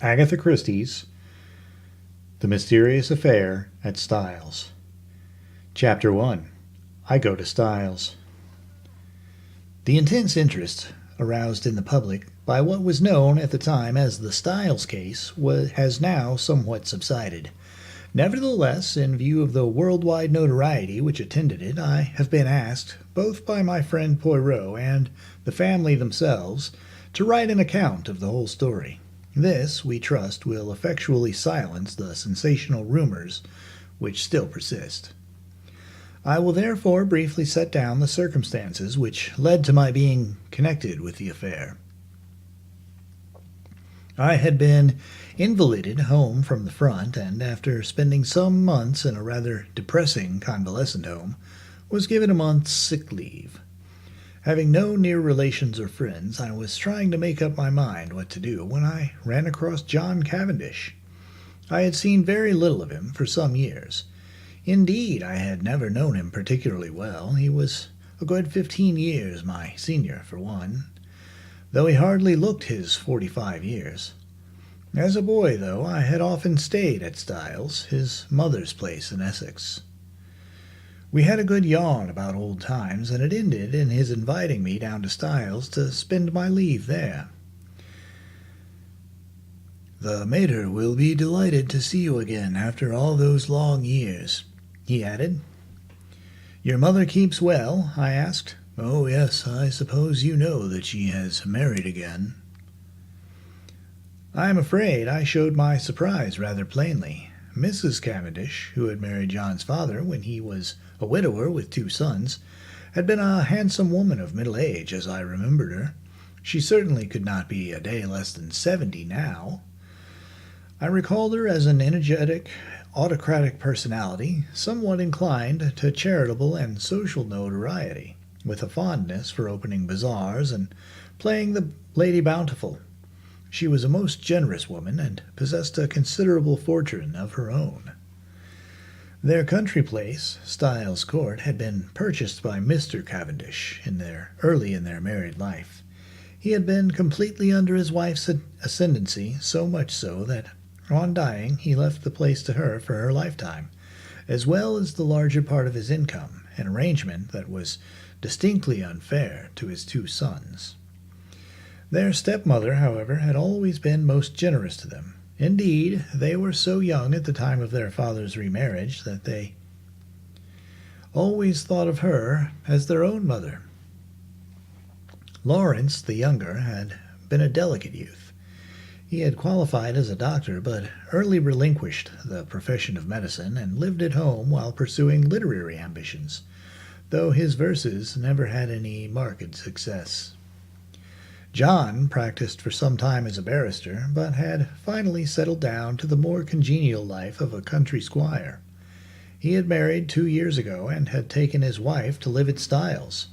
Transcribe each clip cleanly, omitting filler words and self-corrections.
Agatha Christie's The Mysterious Affair at Styles. Chapter 1. I Go to Styles. The intense interest aroused in the public by what was known at the time as the Styles case has now somewhat subsided. Nevertheless, in view of the worldwide notoriety which attended it, I have been asked, both by my friend Poirot and the family themselves, to write an account of the whole story. This, we trust, will effectually silence the sensational rumors which still persist. I will therefore briefly set down the circumstances which led to my being connected with the affair. I had been invalided home from the front, and after spending some months in a rather depressing convalescent home, was given a month's sick leave. Having no near relations or friends, I was trying to make up my mind what to do when I ran across John Cavendish. I had seen very little of him for some years. Indeed, I had never known him particularly well. He was a good 15 years my senior, for one, though he hardly looked his 45 years. As a boy, though, I had often stayed at Styles, his mother's place in Essex. We had a good yarn about old times, and it ended in his inviting me down to Styles to spend my leave there. "The mater will be delighted to see you again after all those long years," he added. "Your mother keeps well?" I asked. "Oh, yes, I suppose you know that she has married again." I am afraid I showed my surprise rather plainly. Mrs. Cavendish, who had married John's father when he was a widower with 2 sons, had been a handsome woman of middle age, as I remembered her. She certainly could not be a day less than 70 now. I recalled her as an energetic, autocratic personality, somewhat inclined to charitable and social notoriety, with a fondness for opening bazaars and playing the Lady Bountiful. She was a most generous woman, and possessed a considerable fortune of her own. Their country place, Styles Court, had been purchased by Mr. Cavendish early in their married life. He had been completely under his wife's ascendancy, so much so that, on dying, he left the place to her for her lifetime, as well as the larger part of his income, an arrangement that was distinctly unfair to his 2 sons. Their stepmother, however, had always been most generous to them. Indeed, they were so young at the time of their father's remarriage that they always thought of her as their own mother. Lawrence, the younger, had been a delicate youth. He had qualified as a doctor, but early relinquished the profession of medicine and lived at home while pursuing literary ambitions, though his verses never had any marked success. John practiced for some time as a barrister, but had finally settled down to the more congenial life of a country squire. He had married 2 years ago, and had taken his wife to live at Styles,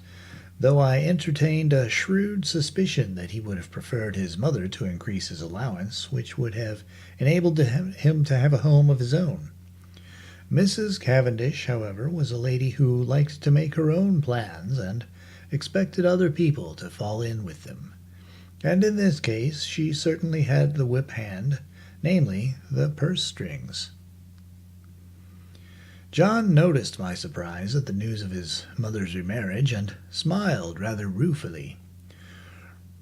though I entertained a shrewd suspicion that he would have preferred his mother to increase his allowance, which would have enabled him to have a home of his own. Mrs. Cavendish, however, was a lady who liked to make her own plans, and expected other people to fall in with them. And in this case she certainly had the whip hand, namely, the purse strings. John noticed my surprise at the news of his mother's remarriage, and smiled rather ruefully.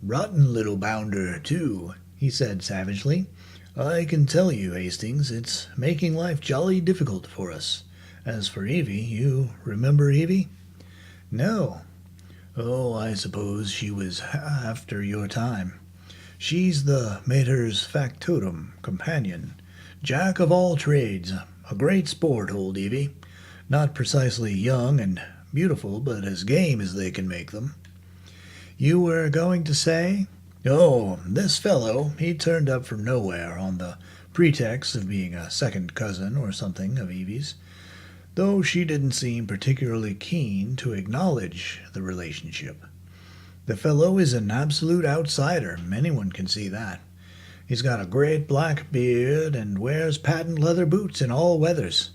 "Rotten little bounder, too," he said savagely. "I can tell you, Hastings, it's making life jolly difficult for us. As for Evie, you remember Evie?" "No." "Oh, I suppose she was after your time. She's the mater's factotum companion. Jack of all trades. A great sport, old Evie. Not precisely young and beautiful, but as game as they can make them." "You were going to say—" "Oh, this fellow, he turned up from nowhere on the pretext of being a second cousin or something of Evie's, though she didn't seem particularly keen to acknowledge the relationship. The fellow is an absolute outsider, anyone can see that. He's got a great black beard and wears patent leather boots in all weathers.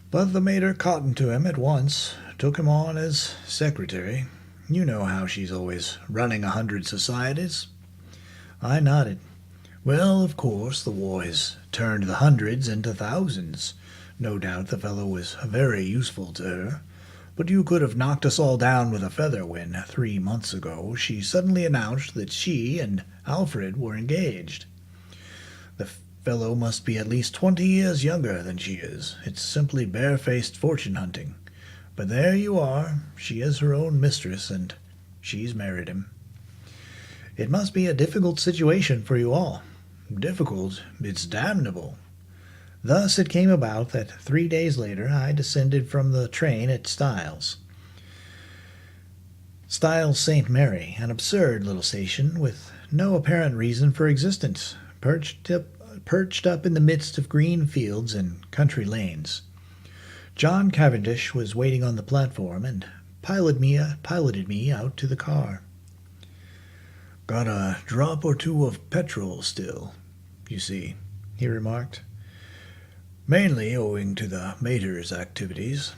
But the mater cottoned to him at once, took him on as secretary. You know how she's always running 100 societies." I nodded. Well, of course, the war has turned the hundreds into thousands. No doubt the fellow was very useful to her. But you could have knocked us all down with a feather when, 3 months ago, she suddenly announced that she and Alfred were engaged. The fellow must be at least 20 years younger than she is. It's simply barefaced fortune hunting. But there you are. She is her own mistress, and she's married him. It must be a difficult situation for you all. Difficult? It's damnable. Thus it came about that 3 days later I descended from the train at Styles. Styles St. Mary, an absurd little station with no apparent reason for existence, perched up in the midst of green fields and country lanes. John Cavendish was waiting on the platform and piloted me out to the car. "Got a drop or two of petrol still, you see," he remarked. "Mainly owing to the mater's activities."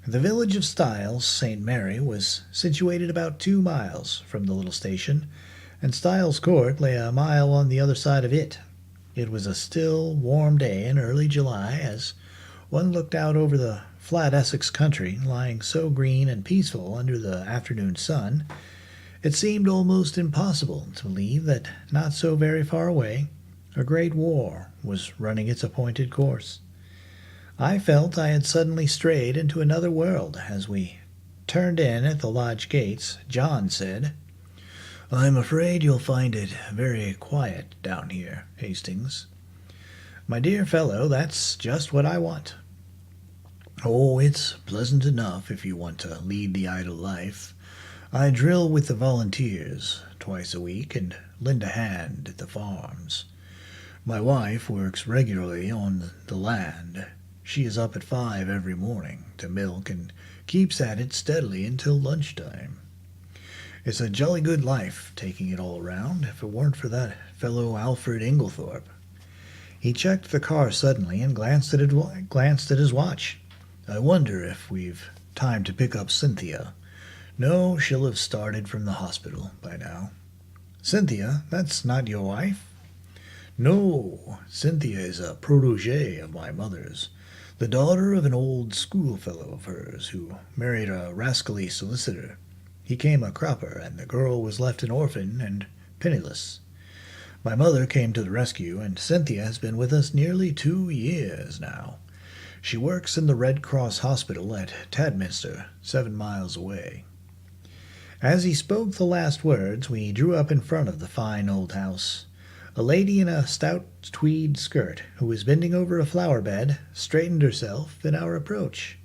The village of Styles St. Mary was situated about 2 miles from the little station, and Styles Court lay a mile on the other side of it. It was a still, warm day in early July as one looked out over the flat Essex country, lying so green and peaceful under the afternoon sun. It seemed almost impossible to believe that not so very far away a great war was running its appointed course. I felt I had suddenly strayed into another world. As we turned in at the lodge gates, John said, "I'm afraid you'll find it very quiet down here, Hastings." "My dear fellow, that's just what I want." "Oh, it's pleasant enough if you want to lead the idle life. I drill with the volunteers twice a week and lend a hand at the farms. My wife works regularly on the land. She is up at 5 every morning to milk and keeps at it steadily until lunchtime. It's a jolly good life, taking it all round, if it weren't for that fellow Alfred Inglethorpe." He checked the car suddenly and glanced at his watch. "I wonder if we've time to pick up Cynthia. No, she'll have started from the hospital by now." "Cynthia? That's not your wife?" "No, Cynthia is a protégée of my mother's, the daughter of an old schoolfellow of hers who married a rascally solicitor. He came a cropper, and the girl was left an orphan and penniless. My mother came to the rescue, and Cynthia has been with us nearly 2 years now. She works in the Red Cross Hospital at Tadminster, 7 miles away." As he spoke the last words, we drew up in front of the fine old house. A lady in a stout tweed skirt, who was bending over a flower bed, straightened herself at our approach.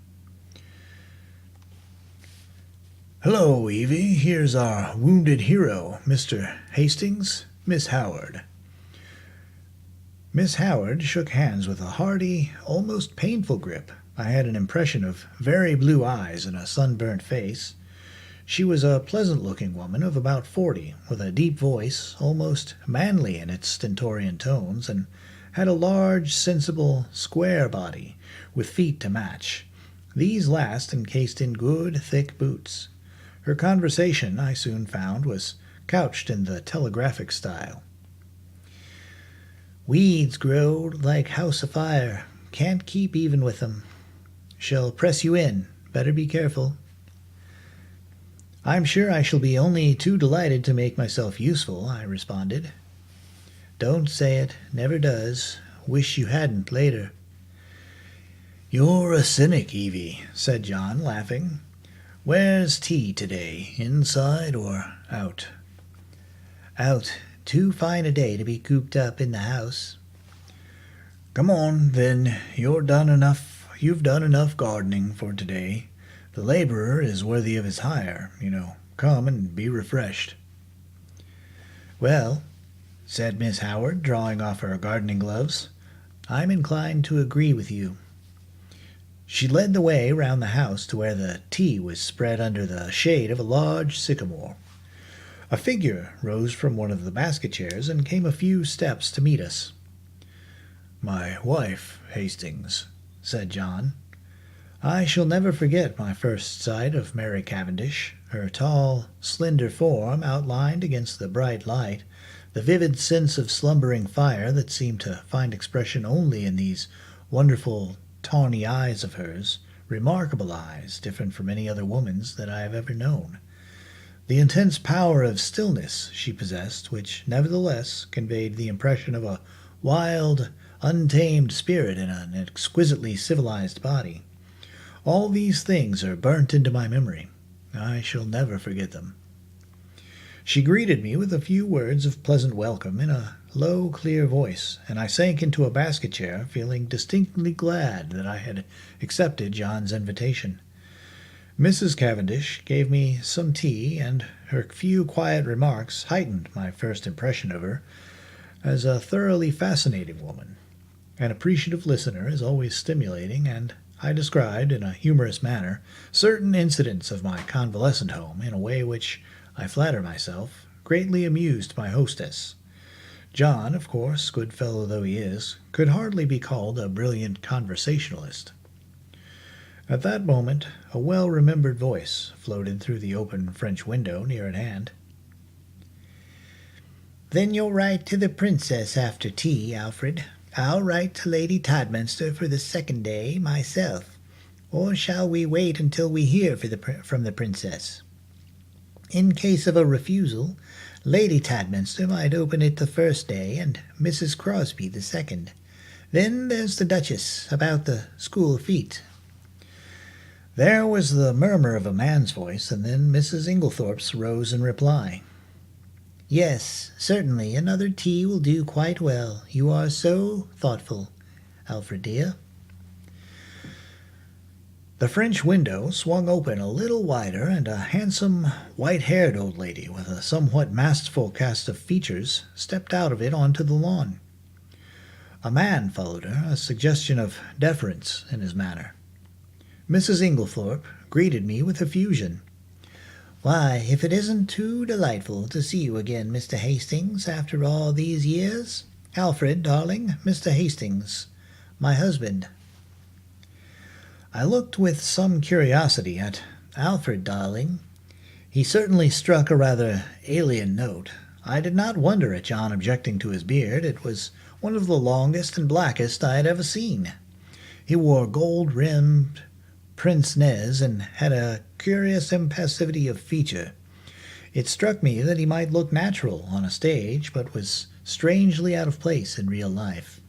"Hello, Evie. Here's our wounded hero, Mr. Hastings, Miss Howard." Miss Howard shook hands with a hearty, almost painful grip. I had an impression of very blue eyes and a sunburnt face. She was a pleasant-looking woman of about 40, with a deep voice, almost manly in its stentorian tones, and had a large, sensible, square body, with feet to match. These last encased in good, thick boots. Her conversation, I soon found, was couched in the telegraphic style. "Weeds grow like house afire. Can't keep even with them. Shall press you in. Better be careful." "I'm sure I shall be only too delighted to make myself useful," I responded. "Don't say it. Never does. Wish you hadn't later." "You're a cynic, Evie," said John, laughing. "Where's tea today? Inside or out?" "Out. Too fine a day to be cooped up in the house." "Come on, then. You've done enough gardening for today. The laborer is worthy of his hire, you know. Come and be refreshed." "Well," said Miss Howard, drawing off her gardening gloves, "I'm inclined to agree with you." She led the way round the house to where the tea was spread under the shade of a large sycamore. A figure rose from one of the basket chairs and came a few steps to meet us. "My wife, Hastings," said John. I shall never forget my first sight of Mary Cavendish. Her tall, slender form, outlined against the bright light, the vivid sense of slumbering fire that seemed to find expression only in these wonderful tawny eyes of hers, remarkable eyes, different from any other woman's that I have ever known. The intense power of stillness she possessed, which nevertheless conveyed the impression of a wild, untamed spirit in an exquisitely civilized body. All these things are burnt into my memory. I shall never forget them. She greeted me with a few words of pleasant welcome in a low, clear voice, and I sank into a basket chair, feeling distinctly glad that I had accepted John's invitation. Mrs. Cavendish gave me some tea, and her few quiet remarks heightened my first impression of her as a thoroughly fascinating woman. An appreciative listener is always stimulating, and I described, in a humorous manner, certain incidents of my convalescent home in a way which, I flatter myself, greatly amused my hostess. John, of course, good fellow though he is, could hardly be called a brilliant conversationalist. At that moment, a well-remembered voice floated through the open French window near at hand. "Then you'll write to the princess after tea, Alfred. I'll write to Lady Todminster for the second day myself. Or shall we wait until we hear from the princess? In case of a refusal, Lady Todminster might open it the first day and Mrs. Crosby the second. Then there's the Duchess about the school feet." There was the murmur of a man's voice, and then Mrs. Inglethorpe's rose in reply. "Yes, certainly, another tea will do quite well. You are so thoughtful, Alfred dear." The French window swung open a little wider, and a handsome, white-haired old lady with a somewhat masterful cast of features stepped out of it onto the lawn. A man followed her, a suggestion of deference in his manner. Mrs. Inglethorpe greeted me with effusion. "Why, if it isn't too delightful to see you again, Mr. Hastings, after all these years. Alfred, darling, Mr. Hastings, my husband." I looked with some curiosity at Alfred, darling. He certainly struck a rather alien note. I did not wonder at John objecting to his beard. It was one of the longest and blackest I had ever seen. He wore gold-rimmed pince-nez and had a curious impassivity of feature. It struck me that he might look natural on a stage, but was strangely out of place in real life.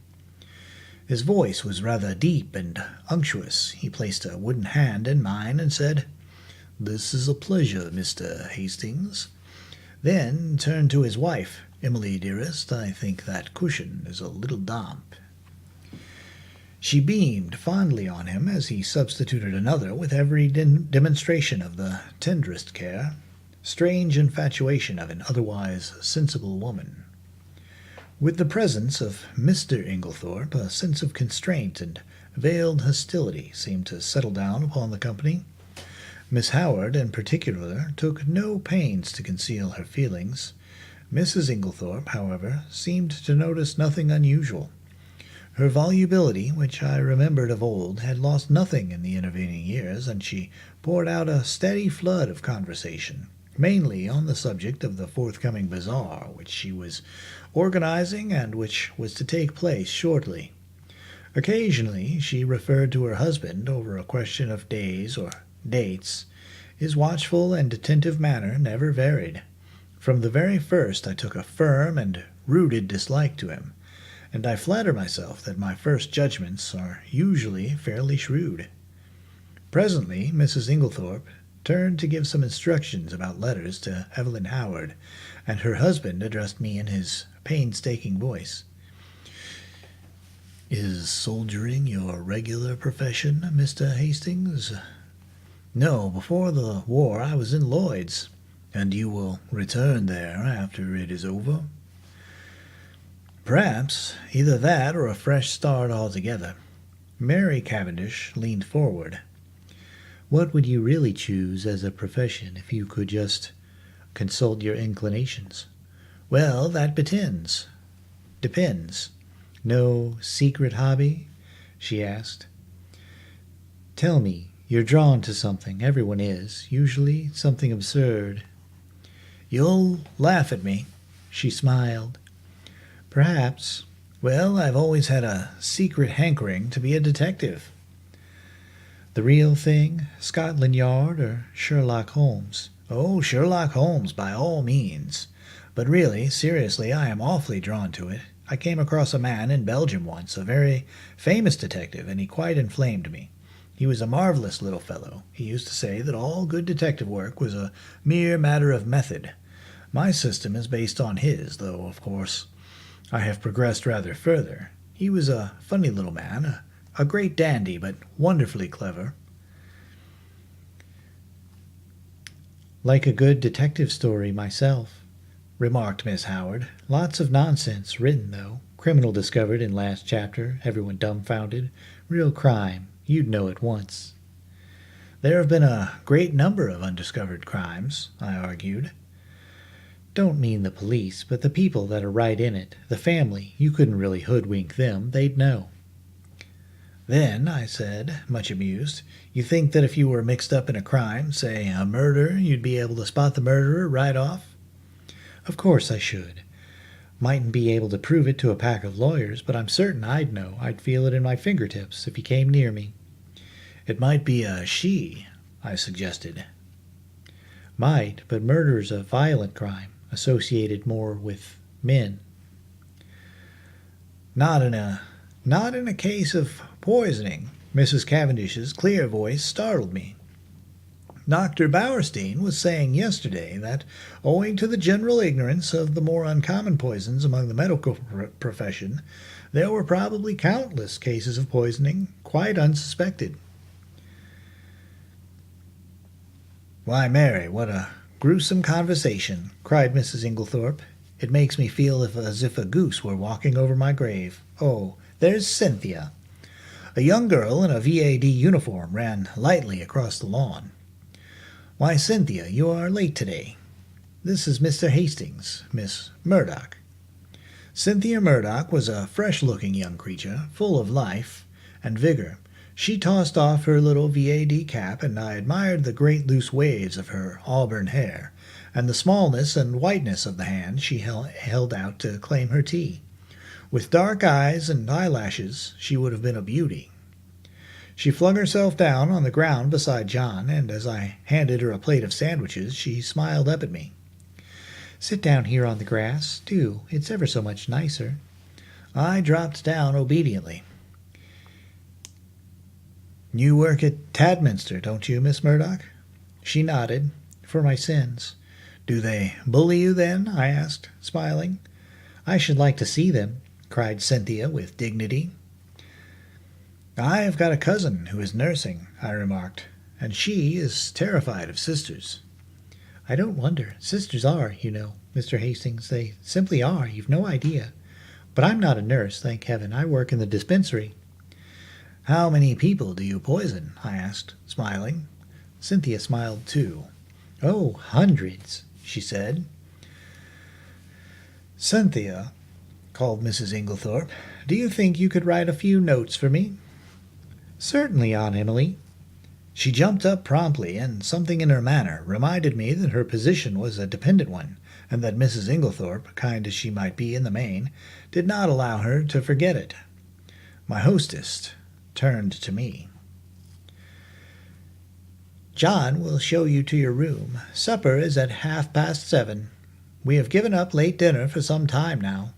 His voice was rather deep and unctuous. He placed a wooden hand in mine and said, "This is a pleasure, Mr. Hastings." Then turned to his wife. "Emily, dearest, I think that cushion is a little damp." She beamed fondly on him as he substituted another with every demonstration of the tenderest care. Strange infatuation of an otherwise sensible woman. With the presence of Mr. Inglethorpe, a sense of constraint and veiled hostility seemed to settle down upon the company. Miss Howard, in particular, took no pains to conceal her feelings. Mrs. Inglethorpe, however, seemed to notice nothing unusual. Her volubility, which I remembered of old, had lost nothing in the intervening years, and she poured out a steady flood of conversation, mainly on the subject of the forthcoming bazaar, which she was organizing and which was to take place shortly. Occasionally she referred to her husband over a question of days or dates. His watchful and attentive manner never varied. From the very first I took a firm and rooted dislike to him, and I flatter myself that my first judgments are usually fairly shrewd. Presently Mrs. Inglethorpe turned to give some instructions about letters to Evelyn Howard, and her husband addressed me in his painstaking voice. "Is soldiering your regular profession, Mr. Hastings?" "No, before the war I was in Lloyd's." "And you will return there after it is over?" "Perhaps either that or a fresh start altogether." Mary Cavendish leaned forward. "What would you really choose as a profession if you could just consult your inclinations?" "Well, that depends." "Depends. No secret hobby?" she asked. "Tell me, you're drawn to something. Everyone is. Usually something absurd." "You'll laugh at me." She smiled. Perhaps. Well, I've always had a secret hankering to be a detective. The real thing? Scotland Yard or Sherlock Holmes? Oh, Sherlock Holmes, by all means. But really, seriously, I am awfully drawn to it. I came across a man in Belgium once, a very famous detective, and he quite inflamed me. He was a marvelous little fellow. He used to say that all good detective work was a mere matter of method. My system is based on his, though, of course, I have progressed rather further. He was a funny little man, a great dandy, but wonderfully clever. Like a good detective story myself, remarked Miss Howard. Lots of nonsense written, though. Criminal discovered in last chapter, everyone dumbfounded. Real crime. You'd know at once. There have been a great number of undiscovered crimes, I argued. Don't mean the police, but the people that are right in it, the family. You couldn't really hoodwink them. They'd know. Then, I said, much amused, you think that if you were mixed up in a crime, say a murder, you'd be able to spot the murderer right off? Of course I should. Mightn't be able to prove it to a pack of lawyers, but I'm certain I'd know. I'd feel it in my fingertips if he came near me. It might be a she, I suggested. Might, but murder's a violent crime, associated more with men. Not in a case of poisoning. Mrs. Cavendish's clear voice startled me. Dr. Bauerstein was saying yesterday that, owing to the general ignorance of the more uncommon poisons among the medical profession, there were probably countless cases of poisoning quite unsuspected. Why, Mary, what a gruesome conversation, cried Mrs. Inglethorpe. It makes me feel as if a goose were walking over my grave. Oh, there's Cynthia. A young girl in a VAD uniform ran lightly across the lawn. Why, Cynthia, you are late today. This is Mr. Hastings, Miss Murdoch. Cynthia Murdoch was a fresh-looking young creature, full of life and vigor. She tossed off her little VAD cap, and I admired the great loose waves of her auburn hair, and the smallness and whiteness of the hand she held out to claim her tea. With dark eyes and eyelashes, she would have been a beauty. She flung herself down on the ground beside John, and as I handed her a plate of sandwiches, she smiled up at me. Sit down here on the grass, do. It's ever so much nicer. I dropped down obediently. You work at Tadminster, don't you, Miss Murdoch? She nodded. For my sins. Do they bully you, then? I asked, smiling. I should like to see them, cried Cynthia with dignity. I've got a cousin who is nursing, I remarked, and she is terrified of sisters. I don't wonder. Sisters are, you know, Mr. Hastings. They simply are. You've no idea. But I'm not a nurse, thank heaven. I work in the dispensary. How many people do you poison? I asked, smiling. Cynthia smiled too. Oh, hundreds, she said. Cynthia, called Mrs. Inglethorpe, do you think you could write a few notes for me? Certainly, Aunt Emily. She jumped up promptly, and something in her manner reminded me that her position was a dependent one, and that Mrs. Inglethorpe, kind as she might be in the main, did not allow her to forget it. My hostess turned to me. John will show you to your room. Supper is at 7:30. We have given up late dinner for some time now.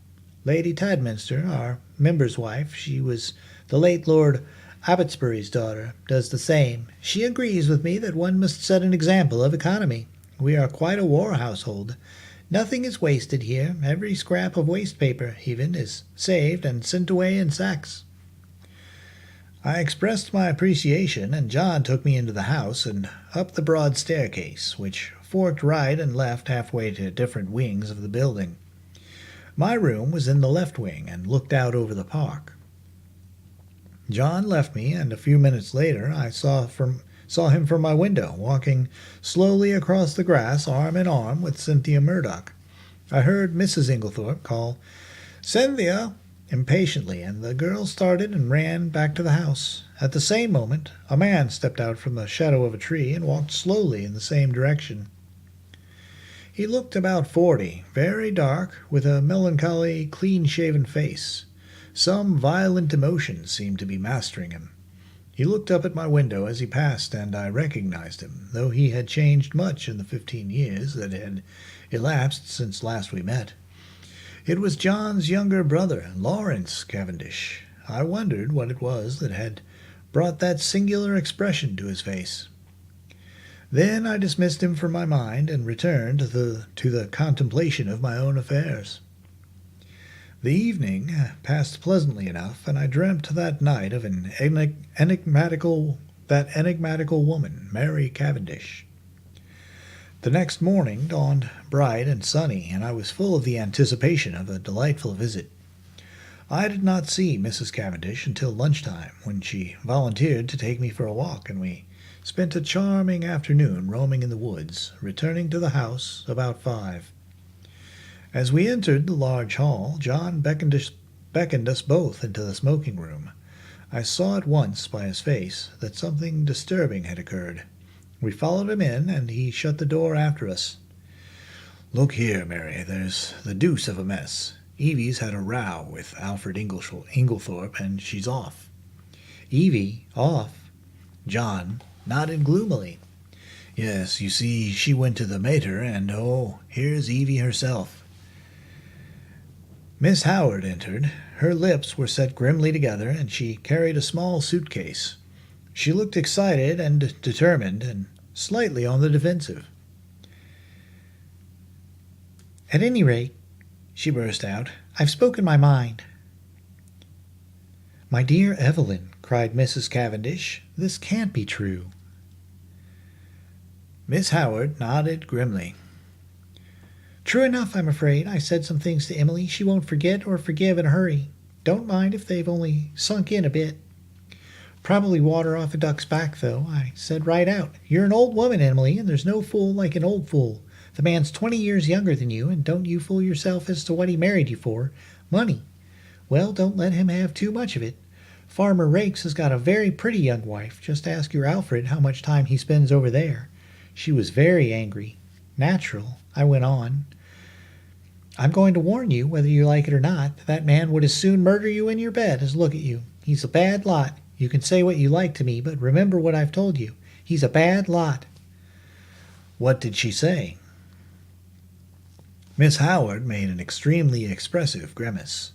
Lady Tadminster, our member's wife, she was the late Lord Abbotsbury's daughter, does the same. She agrees with me that one must set an example of economy. We are quite a war household. Nothing is wasted here. Every scrap of waste paper, even, is saved and sent away in sacks. I expressed my appreciation, and John took me into the house and up the broad staircase, which forked right and left halfway to different wings of the building. My room was in the left wing and looked out over the park. John left me, and a few minutes later I saw him from my window, walking slowly across the grass, arm in arm with Cynthia Murdoch. I heard Mrs. Inglethorpe call, "Cynthia!" impatiently, and the girl started and ran back to the house. At the same moment, a man stepped out from the shadow of a tree and walked slowly in the same direction. He looked about 40, very dark, with a melancholy, clean-shaven face. Some violent emotion seemed to be mastering him. He looked up at my window as he passed, and I recognized him, though he had changed much in the 15 years that had elapsed since last we met. It was John's younger brother, Lawrence Cavendish. I wondered what it was that had brought that singular expression to his face. Then I dismissed him from my mind and returned to the contemplation of my own affairs. The evening passed pleasantly enough, and I dreamt that night of that enigmatical woman, Mary Cavendish. The next morning dawned bright and sunny, and I was full of the anticipation of a delightful visit. I did not see Mrs. Cavendish until lunchtime, when she volunteered to take me for a walk, and we spent a charming afternoon roaming in the woods, returning to the house about 5. As we entered the large hall, John beckoned us both into the smoking room. I saw at once by his face that something disturbing had occurred. We followed him in, and he shut the door after us. "Look here, Mary, there's the deuce of a mess. Evie's had a row with Alfred Inglethorpe, and she's off." "Evie off?" John nodded gloomily. "Yes, you see, she went to the mater, and here's Evie herself." Miss Howard entered. Her lips were set grimly together, and she carried a small suitcase. She looked excited and determined, and slightly on the defensive. "At any rate," she burst out, "I've spoken my mind." "My dear Evelyn," cried Mrs. Cavendish, "this can't be true." Miss Howard nodded grimly. "True enough, I'm afraid. I said some things to Emily she won't forget or forgive in a hurry. Don't mind if they've only sunk in a bit. Probably water off a duck's back, though. I said right out, 'You're an old woman, Emily, and there's no fool like an old fool. The man's 20 years younger than you, and don't you fool yourself as to what he married you for. Money. Well, don't let him have too much of it. Farmer Rakes has got a very pretty young wife. Just ask your Alfred how much time he spends over there.' She was very angry. Natural," I went on. "I'm going to warn you, whether you like it or not, that man would as soon murder you in your bed as look at you. He's a bad lot. You can say what you like to me, but remember what I've told you. He's a bad lot." "What did she say?" Miss Howard made an extremely expressive grimace.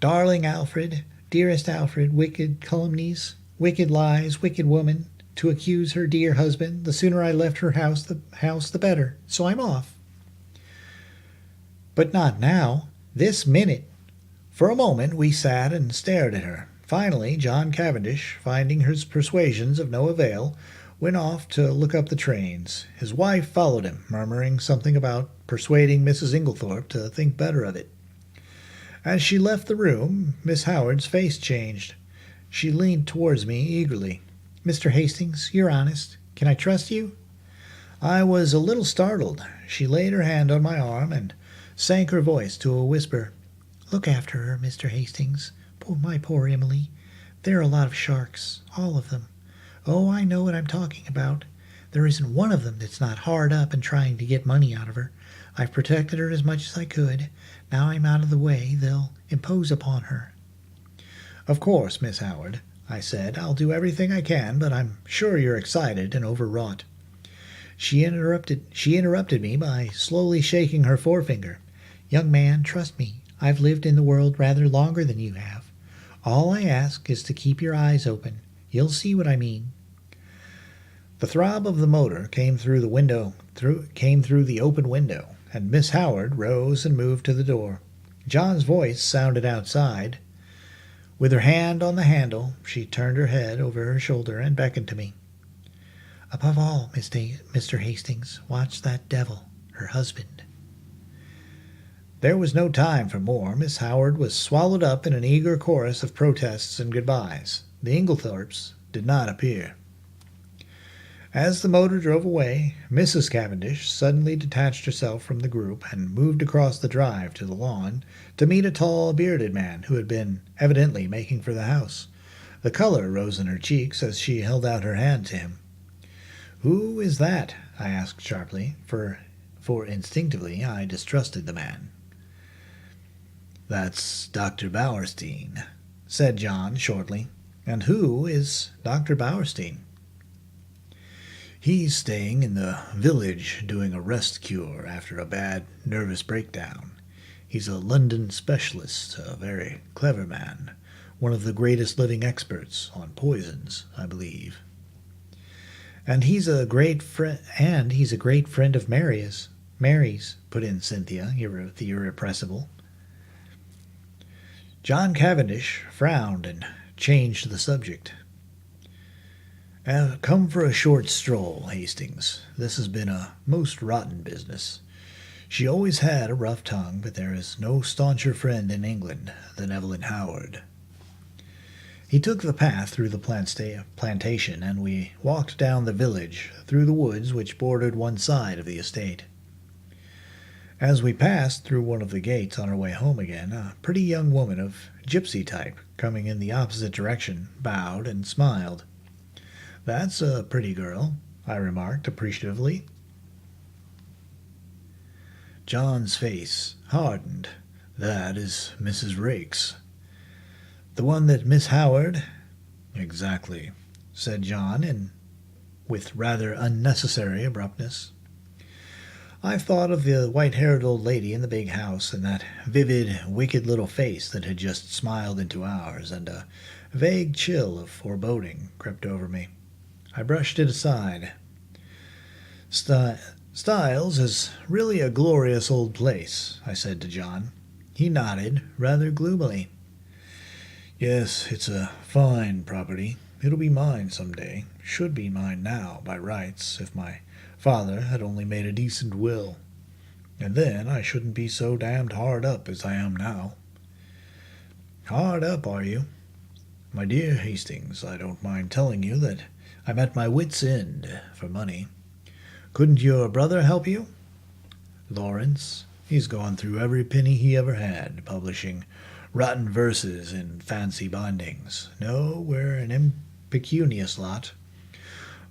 "Darling Alfred, dearest Alfred, wicked calumnies, wicked lies, wicked woman, to accuse her dear husband. The sooner I left her house, the better. So I'm off." "But not now. This minute." For a moment we sat and stared at her. Finally, John Cavendish, finding his persuasions of no avail, went off to look up the trains. His wife followed him, murmuring something about persuading Mrs. Inglethorpe to think better of it. As she left the room, Miss Howard's face changed. She leaned towards me eagerly. "Mr. Hastings, you're honest. Can I trust you?" I was a little startled. She laid her hand on my arm and sank her voice to a whisper. "Look after her, Mr. Hastings. My poor Emily. There are a lot of sharks, all of them. Oh, I know what I'm talking about. There isn't one of them that's not hard up and trying to get money out of her. I've protected her as much as I could. Now I'm out of the way, they'll impose upon her." "Of course, Miss Howard," I said, "I'll do everything I can, but I'm sure you're excited and overwrought." She interrupted me by slowly shaking her forefinger. "Young man, trust me. I've lived in the world rather longer than you have. All I ask is to keep your eyes open. You'll see what I mean." The throb of the motor came through the open window, and Miss Howard rose and moved to the door. John's voice sounded outside. With her hand on the handle, she turned her head over her shoulder and beckoned to me. "Above all, Mr. Hastings, watch that devil, her husband." There was no time for more. Miss Howard was swallowed up in an eager chorus of protests and goodbyes. The Inglethorpes did not appear. As the motor drove away, Mrs. Cavendish suddenly detached herself from the group and moved across the drive to the lawn to meet a tall, bearded man who had been evidently making for the house. The color rose in her cheeks as she held out her hand to him. "Who is that?" I asked sharply, for instinctively I distrusted the man. "That's Dr. Bauerstein," said John shortly. "And who is Dr. Bauerstein?" "He's staying in the village doing a rest cure after a bad nervous breakdown. He's a London specialist, a very clever man, one of the greatest living experts on poisons, I believe." "And he's a great friend of Mary's," put in Cynthia, the irrepressible. John Cavendish frowned and changed the subject. "Come for a short stroll, Hastings. This has been a most rotten business. She always had a rough tongue, but there is no stauncher friend in England than Evelyn Howard." He took the path through the plantation, and we walked down the village, through the woods which bordered one side of the estate. As we passed through one of the gates on our way home again, a pretty young woman of gypsy type, coming in the opposite direction, bowed and smiled. "That's a pretty girl," I remarked appreciatively. John's face hardened. "That is Mrs. Raikes." "The one that Miss Howard—" "Exactly," said John, with rather unnecessary abruptness. I thought of the white-haired old lady in the big house, and that vivid, wicked little face that had just smiled into ours, and a vague chill of foreboding crept over me. I brushed it aside. "Styles is really a glorious old place," I said to John. He nodded, rather gloomily. "Yes, it's a fine property. It'll be mine some day. Should be mine now, by rights, if my father had only made a decent will. And then I shouldn't be so damned hard up as I am now." "Hard up, are you?" "My dear Hastings, I don't mind telling you that I'm at my wit's end for money. Couldn't your brother help you?" "Lawrence? He's gone through every penny he ever had, publishing rotten verses in fancy bindings. No, we're an impecunious lot.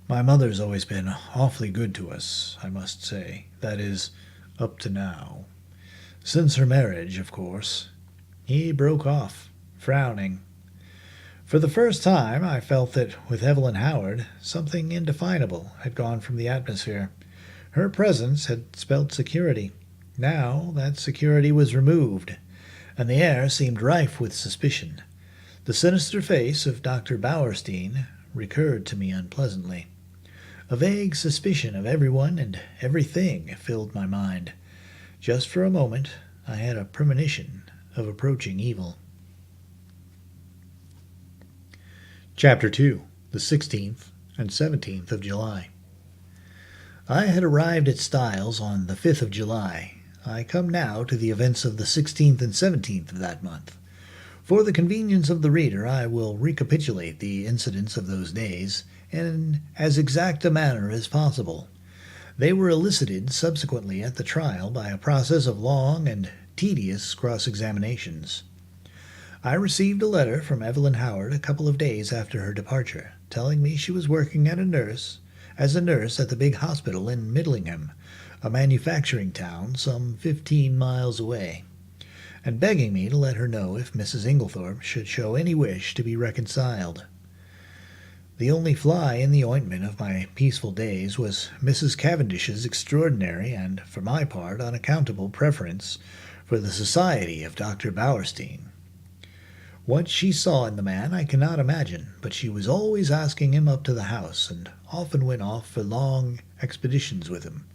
My mother's always been awfully good to us, I must say. That is, up to now. Since her marriage, of course." He broke off, frowning. For the first time I felt that with Evelyn Howard something indefinable had gone from the atmosphere. Her presence had spelt security. Now that security was removed, and the air seemed rife with suspicion. The sinister face of Dr. Bauerstein recurred to me unpleasantly. A vague suspicion of everyone and everything filled my mind. Just for a moment I had a premonition of approaching evil. Chapter 2. The 16th and 17th of July. I had arrived at Styles on the 5th of July. I come now to the events of the 16th and 17th of that month. For the convenience of the reader, I will recapitulate the incidents of those days in as exact a manner as possible. They were elicited subsequently at the trial by a process of long and tedious cross-examinations. I received a letter from Evelyn Howard a couple of days after her departure, telling me she was working as a nurse at the big hospital in Middlingham, a manufacturing town some 15 miles away, and begging me to let her know if Mrs. Inglethorpe should show any wish to be reconciled. The only fly in the ointment of my peaceful days was Mrs. Cavendish's extraordinary and, for my part, unaccountable preference for the society of Dr. Bauerstein. What she saw in the man I cannot imagine, but she was always asking him up to the house, and often went off for long expeditions with him.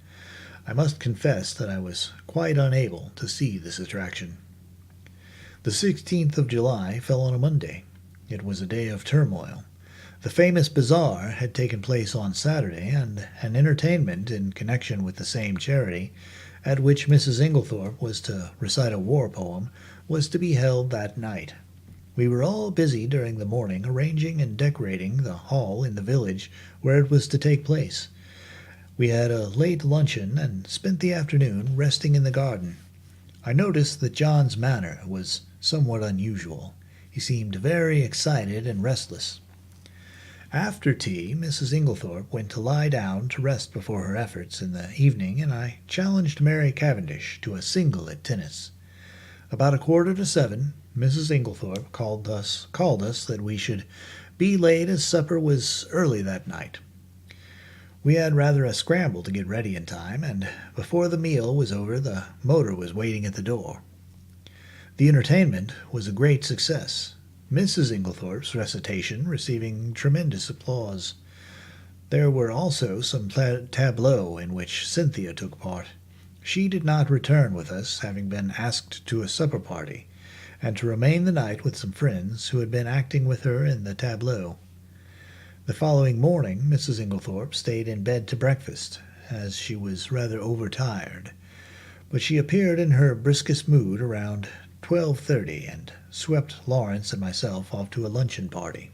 I must confess that I was quite unable to see this attraction. The 16th of July fell on a Monday. It was a day of turmoil. The famous bazaar had taken place on Saturday, and an entertainment in connection with the same charity, at which Mrs. Inglethorpe was to recite a war poem, was to be held that night. We were all busy during the morning arranging and decorating the hall in the village where it was to take place. We had a late luncheon and spent the afternoon resting in the garden. I noticed that John's manner was somewhat unusual. He seemed very excited and restless. After tea, Mrs. Inglethorpe went to lie down to rest before her efforts in the evening, and I challenged Mary Cavendish to a single at tennis. About 6:45, Mrs. Inglethorpe called us that we should be late as supper was early that night. We had rather a scramble to get ready in time, and before the meal was over the motor was waiting at the door. The entertainment was a great success, Mrs. Inglethorpe's recitation receiving tremendous applause. There were also some tableaux in which Cynthia took part. She did not return with us, having been asked to a supper party, and to remain the night with some friends who had been acting with her in the tableau. The following morning Mrs. Inglethorpe stayed in bed to breakfast, as she was rather overtired, but she appeared in her briskest mood around 12:30 and swept Lawrence and myself off to a luncheon party.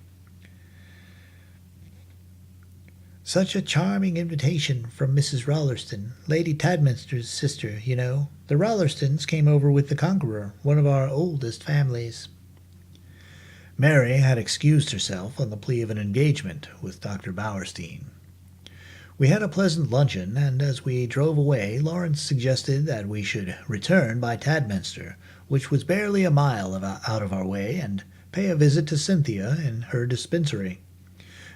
"Such a charming invitation from Mrs. Rollerston, Lady Tadminster's sister, you know. The Rollerstons came over with the Conqueror, one of our oldest families." Mary had excused herself on the plea of an engagement with Dr. Bowerstein. We had a pleasant luncheon, and as we drove away, Lawrence suggested that we should return by Tadminster, which was barely a mile out of our way, and pay a visit to Cynthia in her dispensary.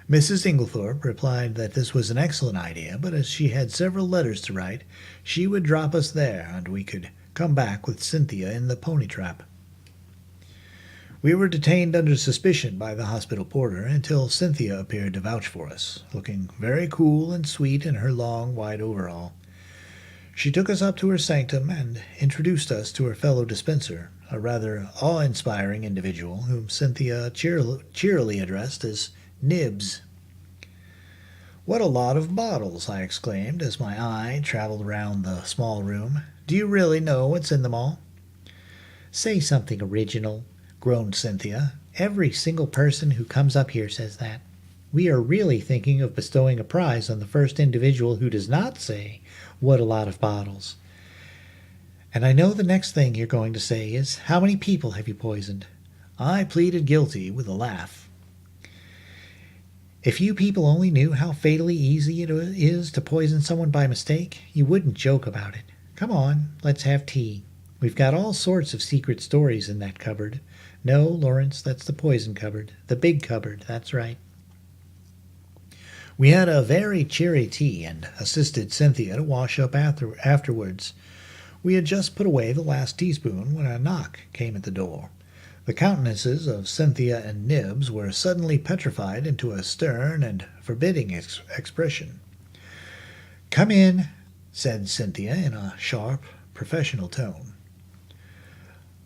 Mrs. Inglethorpe replied that this was an excellent idea, but as she had several letters to write, she would drop us there, and we could come back with Cynthia in the pony trap. We were detained under suspicion by the hospital porter until Cynthia appeared to vouch for us, looking very cool and sweet in her long, white overall. She took us up to her sanctum and introduced us to her fellow dispenser, a rather awe-inspiring individual whom Cynthia cheerily addressed as Nibs. "What a lot of bottles!" I exclaimed as my eye traveled round the small room. "Do you really know what's in them all?" "Say something original," groaned Cynthia. "Every single person who comes up here says that. We are really thinking of bestowing a prize on the first individual who does not say, 'What a lot of bottles.' And I know the next thing you're going to say is, 'How many people have you poisoned?'" I pleaded guilty with a laugh. "If you people only knew how fatally easy it is to poison someone by mistake, you wouldn't joke about it. Come on, let's have tea. We've got all sorts of secret stories in that cupboard. No, Lawrence, that's the poison cupboard. The big cupboard, that's right." We had a very cheery tea and assisted Cynthia to wash up afterwards. We had just put away the last teaspoon when a knock came at the door. The countenances of Cynthia and Nibs were suddenly petrified into a stern and forbidding expression. "Come in," said Cynthia in a sharp, professional tone.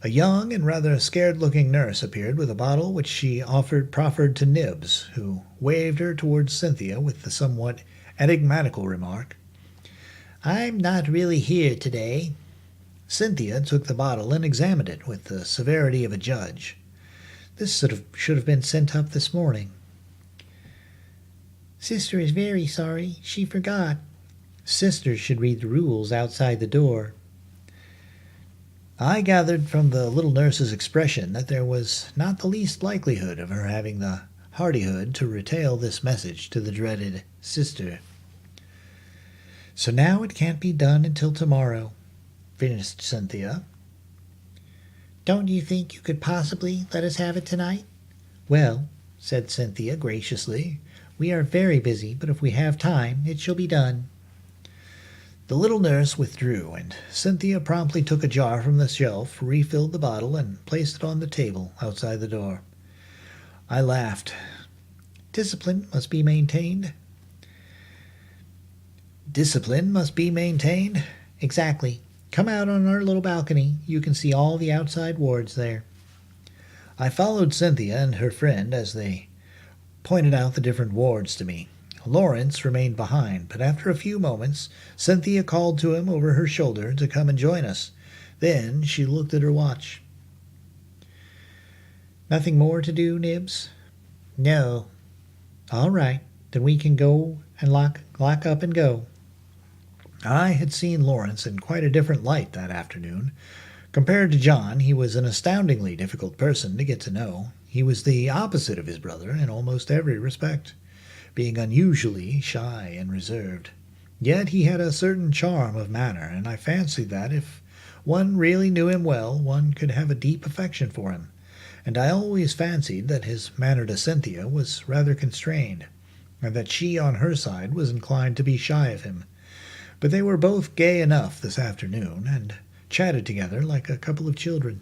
A young and rather scared-looking nurse appeared with a bottle which she proffered to Nibs, who waved her towards Cynthia with the somewhat enigmatical remark, "I'm not really here today." Cynthia took the bottle and examined it with the severity of a judge. "This should have been sent up this morning." "Sister is very sorry. She forgot." "Sisters should read the rules outside the door." I gathered from the little nurse's expression that there was not the least likelihood of her having the hardihood to retail this message to the dreaded sister. "So now it can't be done until tomorrow," finished Cynthia. "Don't you think you could possibly let us have it tonight?" "Well," said Cynthia graciously, "we are very busy, but if we have time, it shall be done." The little nurse withdrew, and Cynthia promptly took a jar from the shelf, refilled the bottle, and placed it on the table outside the door. I laughed. "Discipline must be maintained." "Discipline must be maintained?" "Exactly. Come out on our little balcony. You can see all the outside wards there." I followed Cynthia and her friend as they pointed out the different wards to me. Lawrence remained behind, but after a few moments Cynthia called to him over her shoulder to come and join us. Then she looked at her watch. "Nothing more to do, Nibs?" "No." "All right, then we can go and lock up and go." I had seen Lawrence in quite a different light that afternoon. Compared to John, he was an astoundingly difficult person to get to know. He was the opposite of his brother in almost every respect. being unusually shy and reserved. Yet he had a certain charm of manner, and I fancied that if one really knew him well, one could have a deep affection for him. And I always fancied that his manner to Cynthia was rather constrained, and that she on her side was inclined to be shy of him. But they were both gay enough this afternoon, and chatted together like a couple of children.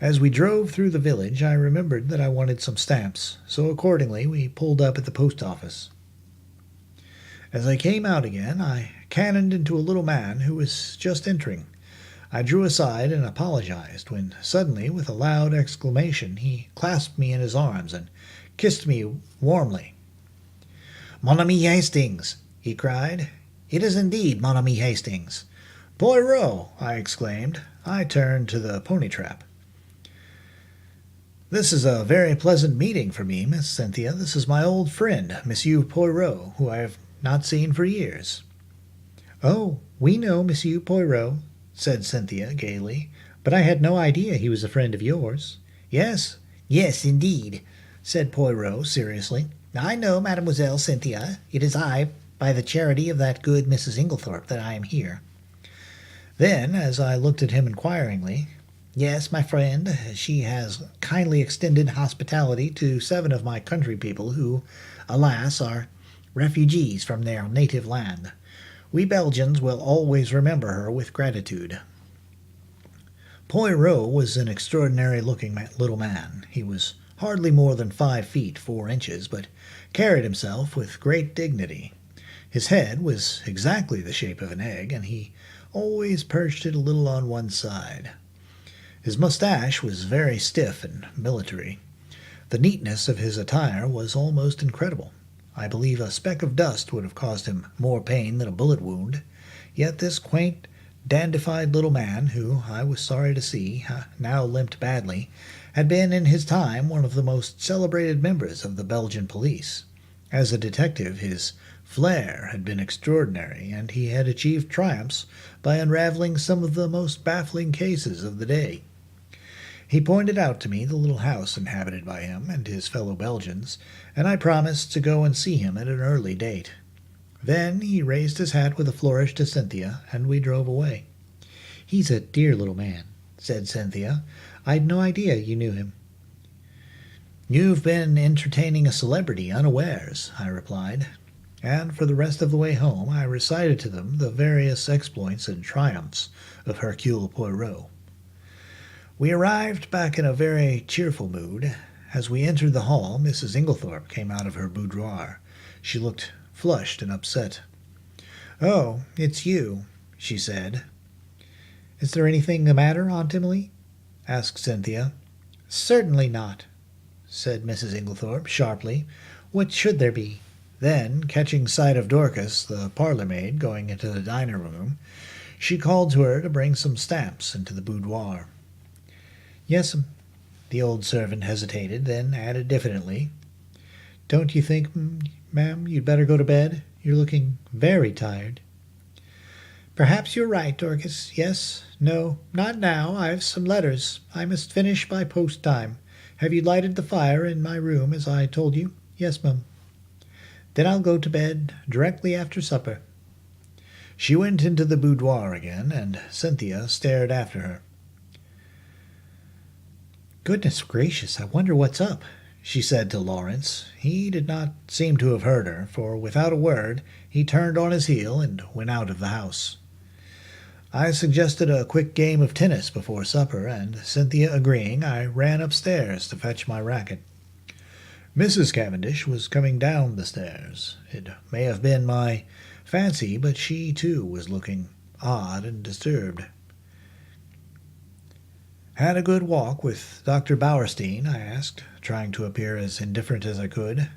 As we drove through the village, I remembered that I wanted some stamps, so accordingly we pulled up at the post office. As I came out again, I cannoned into a little man who was just entering. I drew aside and apologized, when suddenly, with a loud exclamation, he clasped me in his arms and kissed me warmly. "Mon ami Hastings!" he cried. "It is indeed mon ami Hastings." "Poirot!" I exclaimed. I turned to the pony trap. "This is a very pleasant meeting for me, Miss Cynthia. This is my old friend, Monsieur Poirot, who I have not seen for years." "Oh, we know Monsieur Poirot," said Cynthia gaily, "but I had no idea he was a friend of yours." "Yes, yes, indeed," said Poirot seriously. "I know Mademoiselle Cynthia. It is I, by the charity of that good Mrs. Inglethorpe, that I am here." Then, as I looked at him inquiringly, "Yes, my friend, she has kindly extended hospitality to 7 of my country people who, alas, are refugees from their native land. We Belgians will always remember her with gratitude." Poirot was an extraordinary-looking little man. He was hardly more than 5 feet 4 inches, but carried himself with great dignity. His head was exactly the shape of an egg, and he always perched it a little on one side. His moustache was very stiff and military. The neatness of his attire was almost incredible. I believe a speck of dust would have caused him more pain than a bullet wound. Yet this quaint, dandified little man, who, I was sorry to see, now limped badly, had been in his time one of the most celebrated members of the Belgian police. As a detective, his flair had been extraordinary, and he had achieved triumphs by unraveling some of the most baffling cases of the day. He pointed out to me the little house inhabited by him and his fellow Belgians, and I promised to go and see him at an early date. Then he raised his hat with a flourish to Cynthia, and we drove away. "He's a dear little man," said Cynthia. "I'd no idea you knew him." "You've been entertaining a celebrity unawares," I replied, and for the rest of the way home I recited to them the various exploits and triumphs of Hercule Poirot. We arrived back in a very cheerful mood. As we entered the hall, Mrs. Inglethorpe came out of her boudoir. She looked flushed and upset. "Oh, it's you," she said. "Is there anything the matter, Aunt Emily?" asked Cynthia. "Certainly not," said Mrs. Inglethorpe sharply. "What should there be?" Then, catching sight of Dorcas, the parlour-maid, going into the dining-room, she called to her to bring some stamps into the boudoir. "Yes'm." The old servant hesitated, then added diffidently, "Don't you think, ma'am, you'd better go to bed? You're looking very tired." "Perhaps you're right, Dorcas. Yes. No, not now. I've some letters I must finish by post-time. Have you lighted the fire in my room, as I told you?" "Yes, ma'am." "Then I'll go to bed directly after supper." She went into the boudoir again, and Cynthia stared after her. "Goodness gracious, I wonder what's up," she said to Lawrence. He did not seem to have heard her, for without a word he turned on his heel and went out of the house. I suggested a quick game of tennis before supper, and Cynthia agreeing, I ran upstairs to fetch my racket. Mrs. Cavendish was coming down the stairs. It may have been my fancy, but she, too, was looking odd and disturbed. "Had a good walk with Dr. Bauerstein?" I asked, trying to appear as indifferent as I could.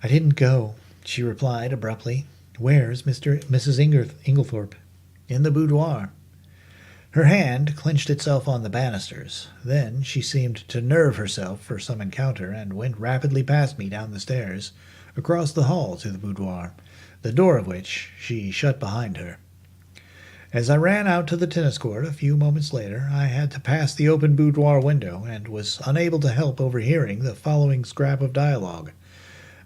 "I didn't go," she replied abruptly. "Where's Mrs. Inglethorpe?" "In the boudoir." Her hand clenched itself on the banisters. Then she seemed to nerve herself for some encounter, and went rapidly past me down the stairs, across the hall to the boudoir, the door of which she shut behind her. As I ran out to the tennis court a few moments later, I had to pass the open boudoir window, and was unable to help overhearing the following scrap of dialogue.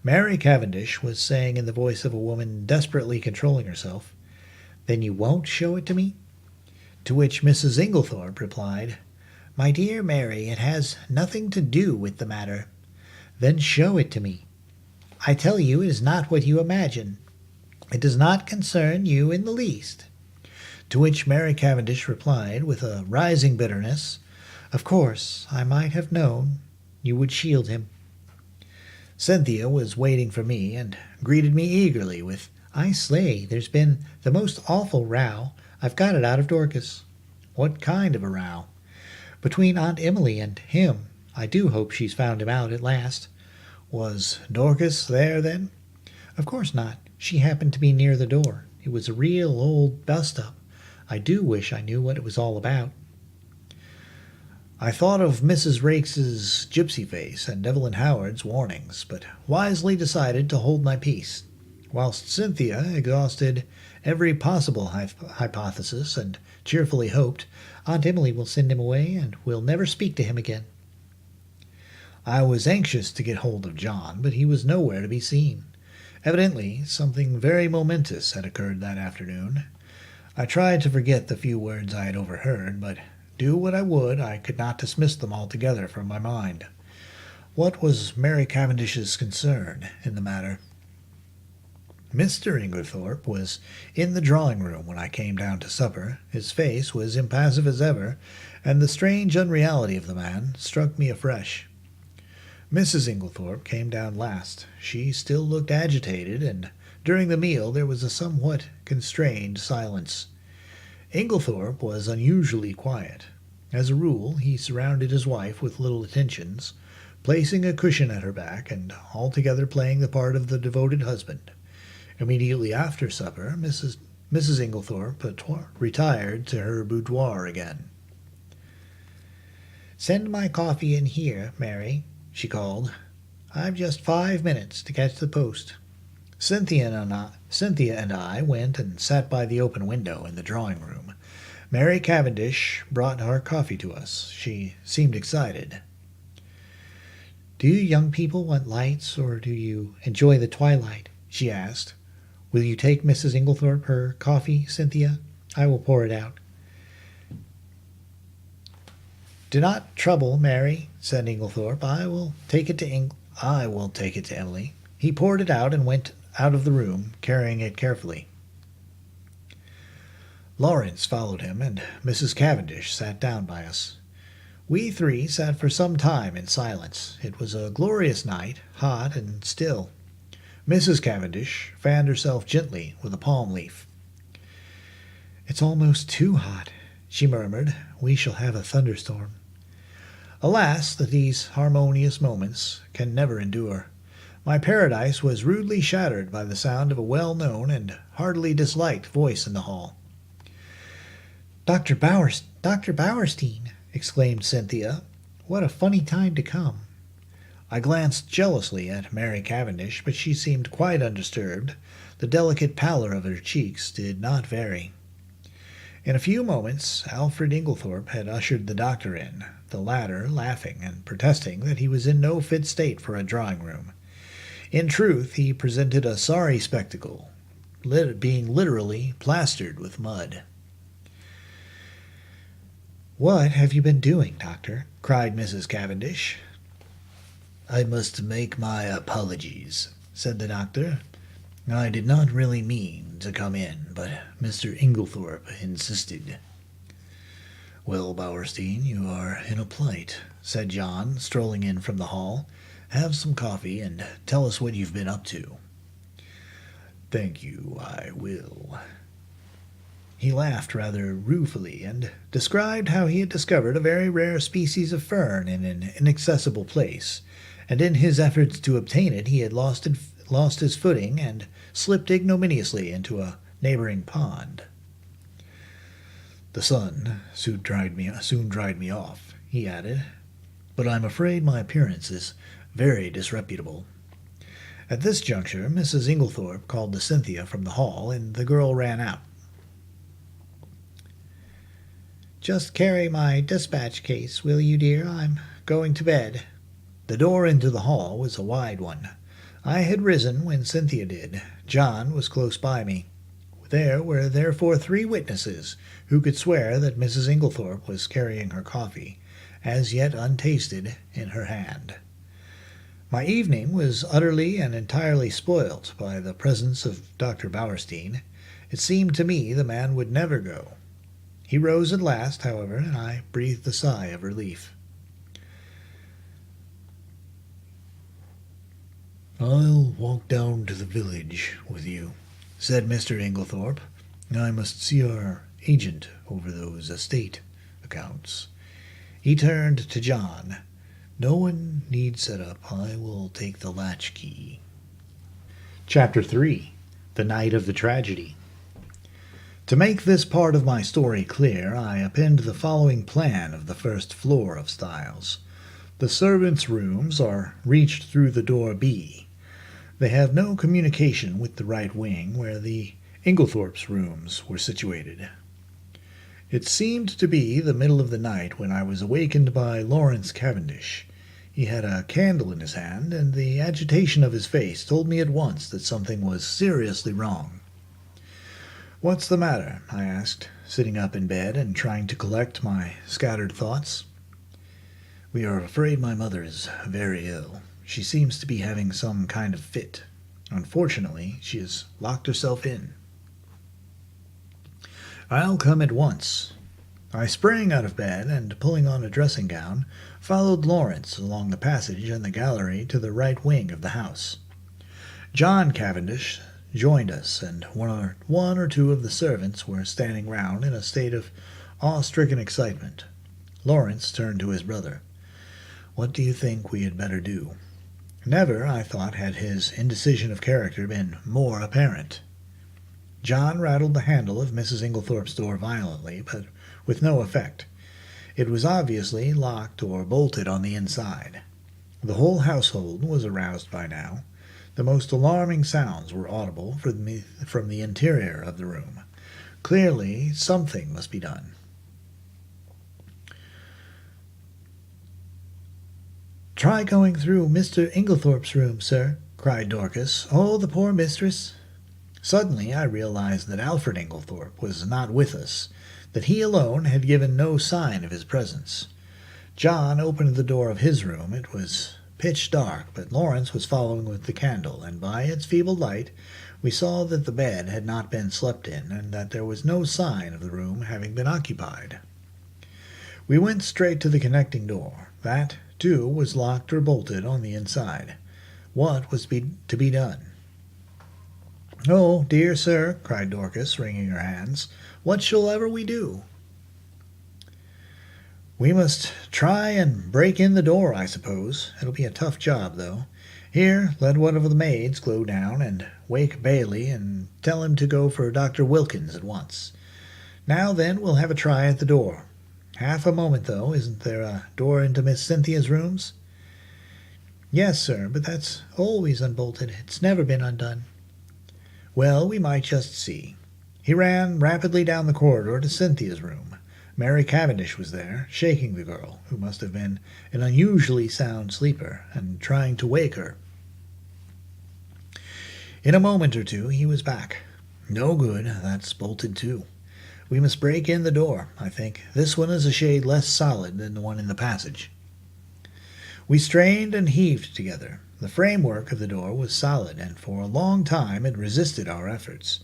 Mary Cavendish was saying in the voice of a woman desperately controlling herself, "Then you won't show it to me?" To which Mrs. Inglethorpe replied, "My dear Mary, it has nothing to do with the matter." "Then show it to me." "I tell you it is not what you imagine. It does not concern you in the least." To which Mary Cavendish replied with a rising bitterness, "Of course, I might have known you would shield him." Cynthia was waiting for me and greeted me eagerly with, "I say, there's been the most awful row. I've got it out of Dorcas." "What kind of a row?" "Between Aunt Emily and him. I do hope she's found him out at last." "Was Dorcas there, then?" "Of course not. She happened to be near the door. It was a real old bust-up. I do wish I knew what it was all about." I thought of Mrs. Rakes's gypsy face and Evelyn Howard's warnings, but wisely decided to hold my peace, whilst Cynthia exhausted every possible hypothesis and cheerfully hoped, "Aunt Emily will send him away and we'll never speak to him again." I was anxious to get hold of John, but he was nowhere to be seen. Evidently, something very momentous had occurred that afternoon. I tried to forget the few words I had overheard, but do what I would, I could not dismiss them altogether from my mind. What was Mary Cavendish's concern in the matter? Mr. Inglethorpe was in the drawing-room when I came down to supper. His face was impassive as ever, and the strange unreality of the man struck me afresh. Mrs. Inglethorpe came down last. She still looked agitated, and during the meal there was a somewhat constrained silence. Inglethorpe was unusually quiet. As a rule, he surrounded his wife with little attentions, placing a cushion at her back and altogether playing the part of the devoted husband. Immediately after supper, Mrs. Inglethorpe retired to her boudoir again. "Send my coffee in here, Mary," she called. "I've just 5 minutes to catch the post." Cynthia and I went and sat by the open window in the drawing-room. Mary Cavendish brought our coffee to us. She seemed excited. "Do you young people want lights, or do you enjoy the twilight?" she asked. "Will you take Mrs. Inglethorpe her coffee, Cynthia? I will pour it out." "Do not trouble, Mary," said Inglethorpe. I will take it to Emily." He poured it out and went out of the room, carrying it carefully. Lawrence followed him, and Mrs. Cavendish sat down by us. We three sat for some time in silence. It was a glorious night, hot and still. Mrs. Cavendish fanned herself gently with a palm leaf. "It's almost too hot," she murmured. "We shall have a thunderstorm." Alas, that these harmonious moments can never endure. My paradise was rudely shattered by the sound of a well-known and heartily disliked voice in the hall. Dr. Bowerstein!" exclaimed Cynthia. "What a funny time to come." I glanced jealously at Mary Cavendish, but she seemed quite undisturbed. The delicate pallor of her cheeks did not vary. In a few moments Alfred Inglethorpe had ushered the doctor in, the latter laughing and protesting that he was in no fit state for a drawing-room. In truth, he presented a sorry spectacle, being literally plastered with mud. "What have you been doing, Doctor?" cried Mrs. Cavendish. "I must make my apologies," said the doctor. "I did not really mean to come in, but Mr. Inglethorpe insisted." "Well, Bowerstein, you are in a plight," said John, strolling in from the hall. "Have some coffee and tell us what you've been up to." "Thank you, I will." He laughed rather ruefully and described how he had discovered a very rare species of fern in an inaccessible place, and in his efforts to obtain it he had lost his footing and slipped ignominiously into a neighboring pond. "The sun soon dried me off," he added, "but I'm afraid my appearance is very disreputable." At this juncture Mrs. Inglethorpe called to Cynthia from the hall, and the girl ran out. "Just carry my dispatch case, will you, dear? I'm going to bed." The door into the hall was a wide one. I had risen when Cynthia did. John was close by me. There were therefore 3 witnesses who could swear that Mrs. Inglethorpe was carrying her coffee, as yet untasted, in her hand. My evening was utterly and entirely spoilt by the presence of Dr. Bauerstein. It seemed to me the man would never go. He rose at last, however, and I breathed a sigh of relief. "I'll walk down to the village with you," said Mr. Inglethorpe. "I must see our agent over those estate accounts." He turned to John. "No one need set up. I will take the latchkey." Chapter 3. The Night of the Tragedy. To make this part of my story clear, I append the following plan of the first floor of Styles. The servants' rooms are reached through the door B. They have no communication with the right wing, where the Inglethorpes' rooms were situated. It seemed to be the middle of the night when I was awakened by Lawrence Cavendish. He had a candle in his hand, and the agitation of his face told me at once that something was seriously wrong. "What's the matter?" I asked, sitting up in bed and trying to collect my scattered thoughts. "We are afraid my mother is very ill. She seems to be having some kind of fit. Unfortunately, she has locked herself in." "I'll come at once." I sprang out of bed and, pulling on a dressing gown, followed Lawrence along the passage and the gallery to the right wing of the house. John Cavendish joined us, and one or two of the servants were standing round in a state of awe-stricken excitement. Lawrence turned to his brother. "What do you think we had better do?" Never, I thought, had his indecision of character been more apparent. John rattled the handle of Mrs. Inglethorpe's door violently, but with no effect. It was obviously locked or bolted on the inside. The whole household was aroused by now. The most alarming sounds were audible from the interior of the room. Clearly, something must be done. "Try going through Mr. Inglethorpe's room, sir," cried Dorcas. "Oh, the poor mistress!" Suddenly I realized that Alfred Inglethorpe was not with us, that he alone had given no sign of his presence. John opened the door of his room. It was pitch dark, but Lawrence was following with the candle, and by its feeble light we saw that the bed had not been slept in, and that there was no sign of the room having been occupied. We went straight to the connecting door. That, too, was locked or bolted on the inside. What was to be done? "Oh, dear sir," cried Dorcas, wringing her hands, "what shall ever we do?" "We must try and break in the door, I suppose. It'll be a tough job, though. Here, let one of the maids go down and wake Bailey and tell him to go for Dr. Wilkins at once. Now then, we'll have a try at the door. Half a moment, though. Isn't there a door into Miss Cynthia's rooms?" "Yes, sir, but that's always unbolted. It's never been undone." "Well, we might just see." He ran rapidly down the corridor to Cynthia's room. Mary Cavendish was there, shaking the girl, who must have been an unusually sound sleeper, and trying to wake her. In a moment or two he was back. "No good. That's bolted too. We must break in the door, I think. This one is a shade less solid than the one in the passage." We strained and heaved together. The framework of the door was solid, and for a long time it resisted our efforts.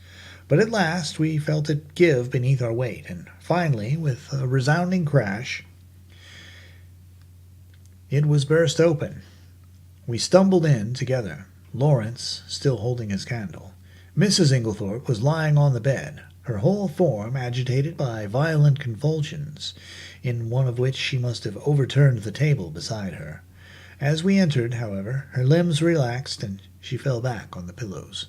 But at last we felt it give beneath our weight, and finally, with a resounding crash, it was burst open. We stumbled in together, Lawrence still holding his candle. Mrs. Inglethorpe was lying on the bed, her whole form agitated by violent convulsions, in one of which she must have overturned the table beside her. As we entered, however, her limbs relaxed, and she fell back on the pillows.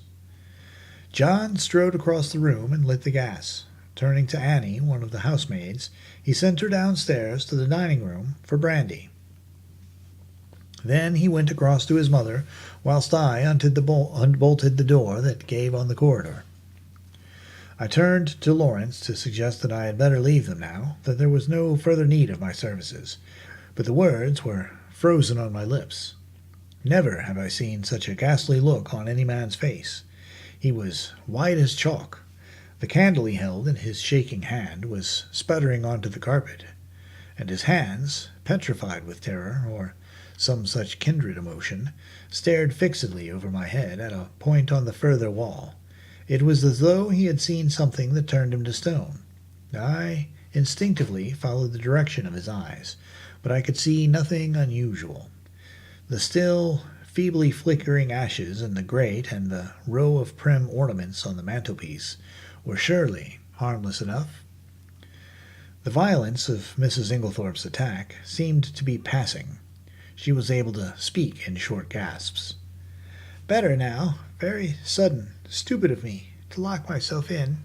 John strode across the room and lit the gas. Turning to Annie, one of the housemaids, he sent her downstairs to the dining-room for brandy. Then he went across to his mother, whilst I unbolted the door that gave on the corridor. I turned to Lawrence to suggest that I had better leave them now, that there was no further need of my services, but the words were frozen on my lips. Never have I seen such a ghastly look on any man's face. He was white as chalk. The candle he held in his shaking hand was sputtering onto the carpet, and his hands, petrified with terror, or some such kindred emotion, stared fixedly over my head at a point on the further wall. It was as though he had seen something that turned him to stone. I instinctively followed the direction of his eyes, but I could see nothing unusual. The still, feebly flickering ashes in the grate and the row of prim ornaments on the mantelpiece were surely harmless enough. The violence of Mrs. Inglethorpe's attack seemed to be passing. She was able to speak in short gasps. "Better now. Very sudden. Stupid of me to lock myself in."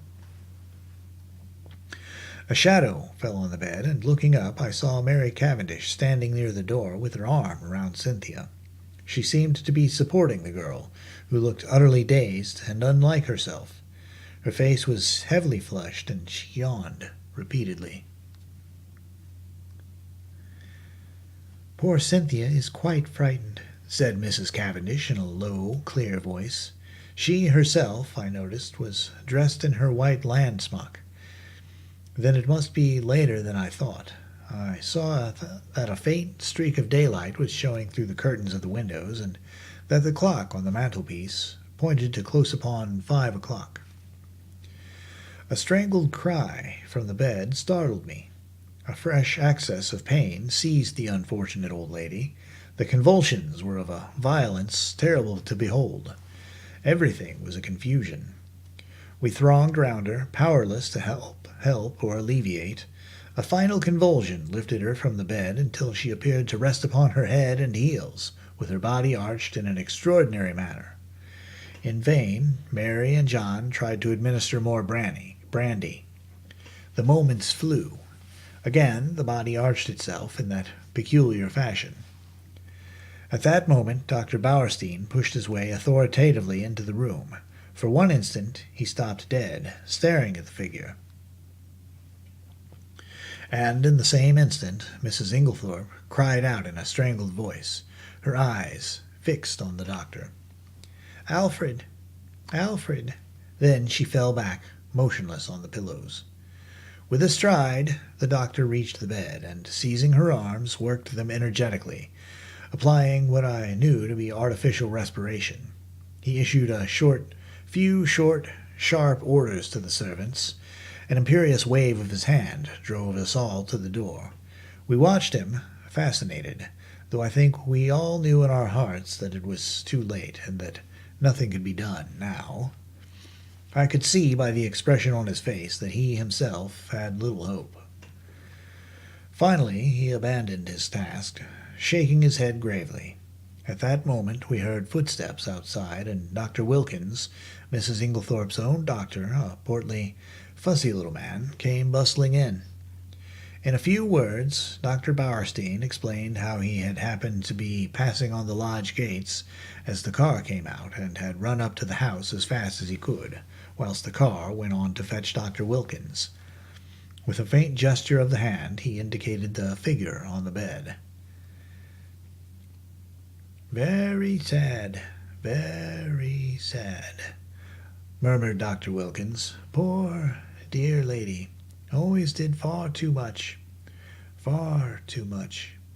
A shadow fell on the bed, and looking up I saw Mary Cavendish standing near the door with her arm around Cynthia. She seemed to be supporting the girl, who looked utterly dazed and unlike herself. Her face was heavily flushed, and she yawned repeatedly. "Poor Cynthia is quite frightened," said Mrs. Cavendish in a low, clear voice. She herself, I noticed, was dressed in her white land smock. Then it must be later than I thought. I saw that a faint streak of daylight was showing through the curtains of the windows, and that the clock on the mantelpiece pointed to close upon 5 o'clock. A strangled cry from the bed startled me. A fresh access of pain seized the unfortunate old lady. The convulsions were of a violence terrible to behold. Everything was a confusion. We thronged round her, powerless to help or alleviate. A final convulsion lifted her from the bed until she appeared to rest upon her head and heels, with her body arched in an extraordinary manner. In vain, Mary and John tried to administer more brandy. The moments flew. Again the body arched itself in that peculiar fashion. At that moment Dr. Bauerstein pushed his way authoritatively into the room. For one instant he stopped dead, staring at the figure. And in the same instant Mrs. Inglethorpe cried out in a strangled voice, her eyes fixed on the doctor. "Alfred! Alfred!" Then she fell back, motionless on the pillows. With a stride, the doctor reached the bed, and seizing her arms, worked them energetically, applying what I knew to be artificial respiration. He issued a few short, sharp orders to the servants. An imperious wave of his hand drove us all to the door. We watched him, fascinated, though I think we all knew in our hearts that it was too late, and that nothing could be done now. I could see by the expression on his face that he himself had little hope. Finally he abandoned his task, shaking his head gravely. At that moment we heard footsteps outside, and Dr. Wilkins, Mrs. Inglethorpe's own doctor, a portly, fussy little man, came bustling in. In a few words, Dr. Bauerstein explained how he had happened to be passing on the lodge gates as the car came out, and had run up to the house as fast as he could, whilst the car went on to fetch Dr. Wilkins. With a faint gesture of the hand, he indicated the figure on the bed. "Very sad, very sad," murmured Dr. Wilkins. "Poor, dear lady. Always did far too much,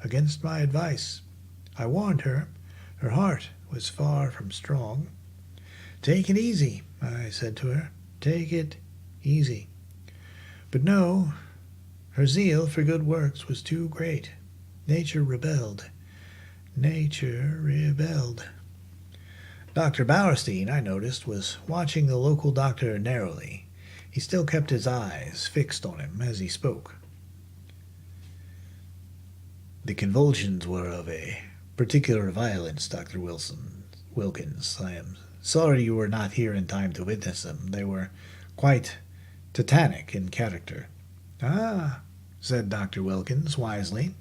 against my advice. I warned her. Her heart was far from strong. 'Take it easy,' I said to her. 'Take it easy.' But no, her zeal for good works was too great. Nature rebelled. Dr. Bauerstein, I noticed, was watching the local doctor narrowly. He still kept his eyes fixed on him as he spoke. "The convulsions were of a particular violence, Dr. Wilkins. I am sorry you were not here in time to witness them. They were quite titanic in character." "Ah," said Dr. Wilkins wisely.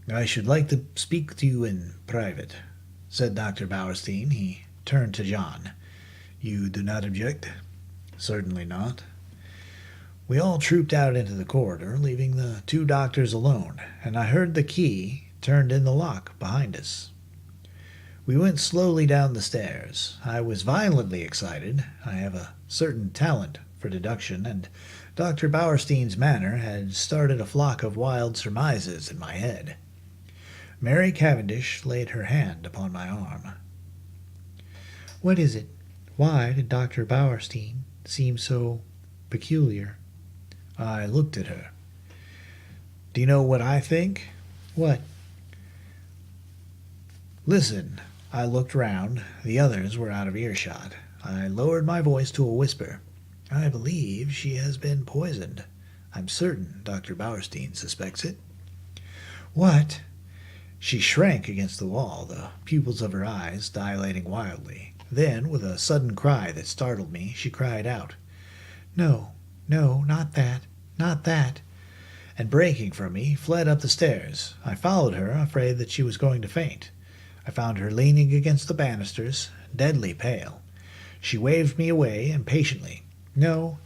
"I should like to speak to you in private," said Dr. Bauerstein. He turned to John. "You do not object?" "Certainly not." We all trooped out into the corridor, leaving the two doctors alone, and I heard the key turned in the lock behind us. We went slowly down the stairs. I was violently excited. I have a certain talent for deduction, and Dr. Bauerstein's manner had started a flock of wild surmises in my head. Mary Cavendish laid her hand upon my arm. "What is it? Why did Dr. Bauerstein seem so peculiar?" I looked at her. "Do you know what I think?" "What?" "Listen." I looked round. The others were out of earshot. I lowered my voice to a whisper. "I believe she has been poisoned. I'm certain Dr. Bauerstein suspects it." "What?" She shrank against the wall, the pupils of her eyes dilating wildly. Then, with a sudden cry that startled me, she cried out, "No, no, not that, not that," and breaking from me, fled up the stairs. I followed her, afraid that she was going to faint. I found her leaning against the banisters, deadly pale. She waved me away impatiently. "No,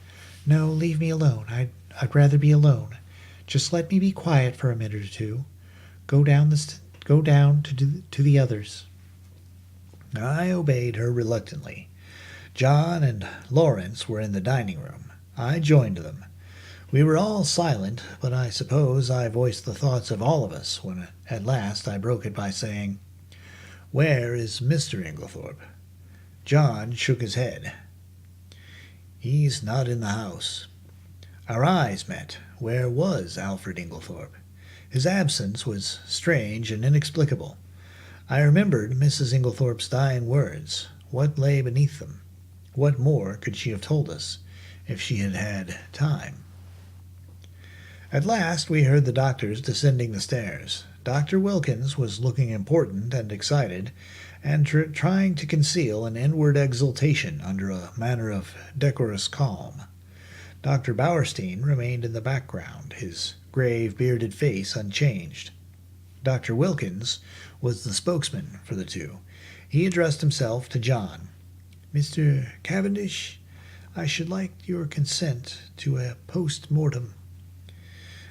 no, leave me alone. I'd rather be alone. Just let me be quiet for a minute or two. Go down to the others." I obeyed her reluctantly. John and Lawrence were in the dining room. I joined them. We were all silent, but I suppose I voiced the thoughts of all of us when at last I broke it by saying, "Where is Mr. Inglethorpe?" John shook his head. "He's not in the house." Our eyes met. Where was Alfred Inglethorpe? His absence was strange and inexplicable. I remembered Mrs. Inglethorpe's dying words. What lay beneath them? What more could she have told us, if she had had time? At last we heard the doctors descending the stairs. Dr. Wilkins was looking important and excited, and trying to conceal an inward exultation under a manner of decorous calm. Dr. Bauerstein remained in the background, his grave, bearded face unchanged. Dr. Wilkins was the spokesman for the two. He addressed himself to John. "Mr. Cavendish, I should like your consent to a post-mortem."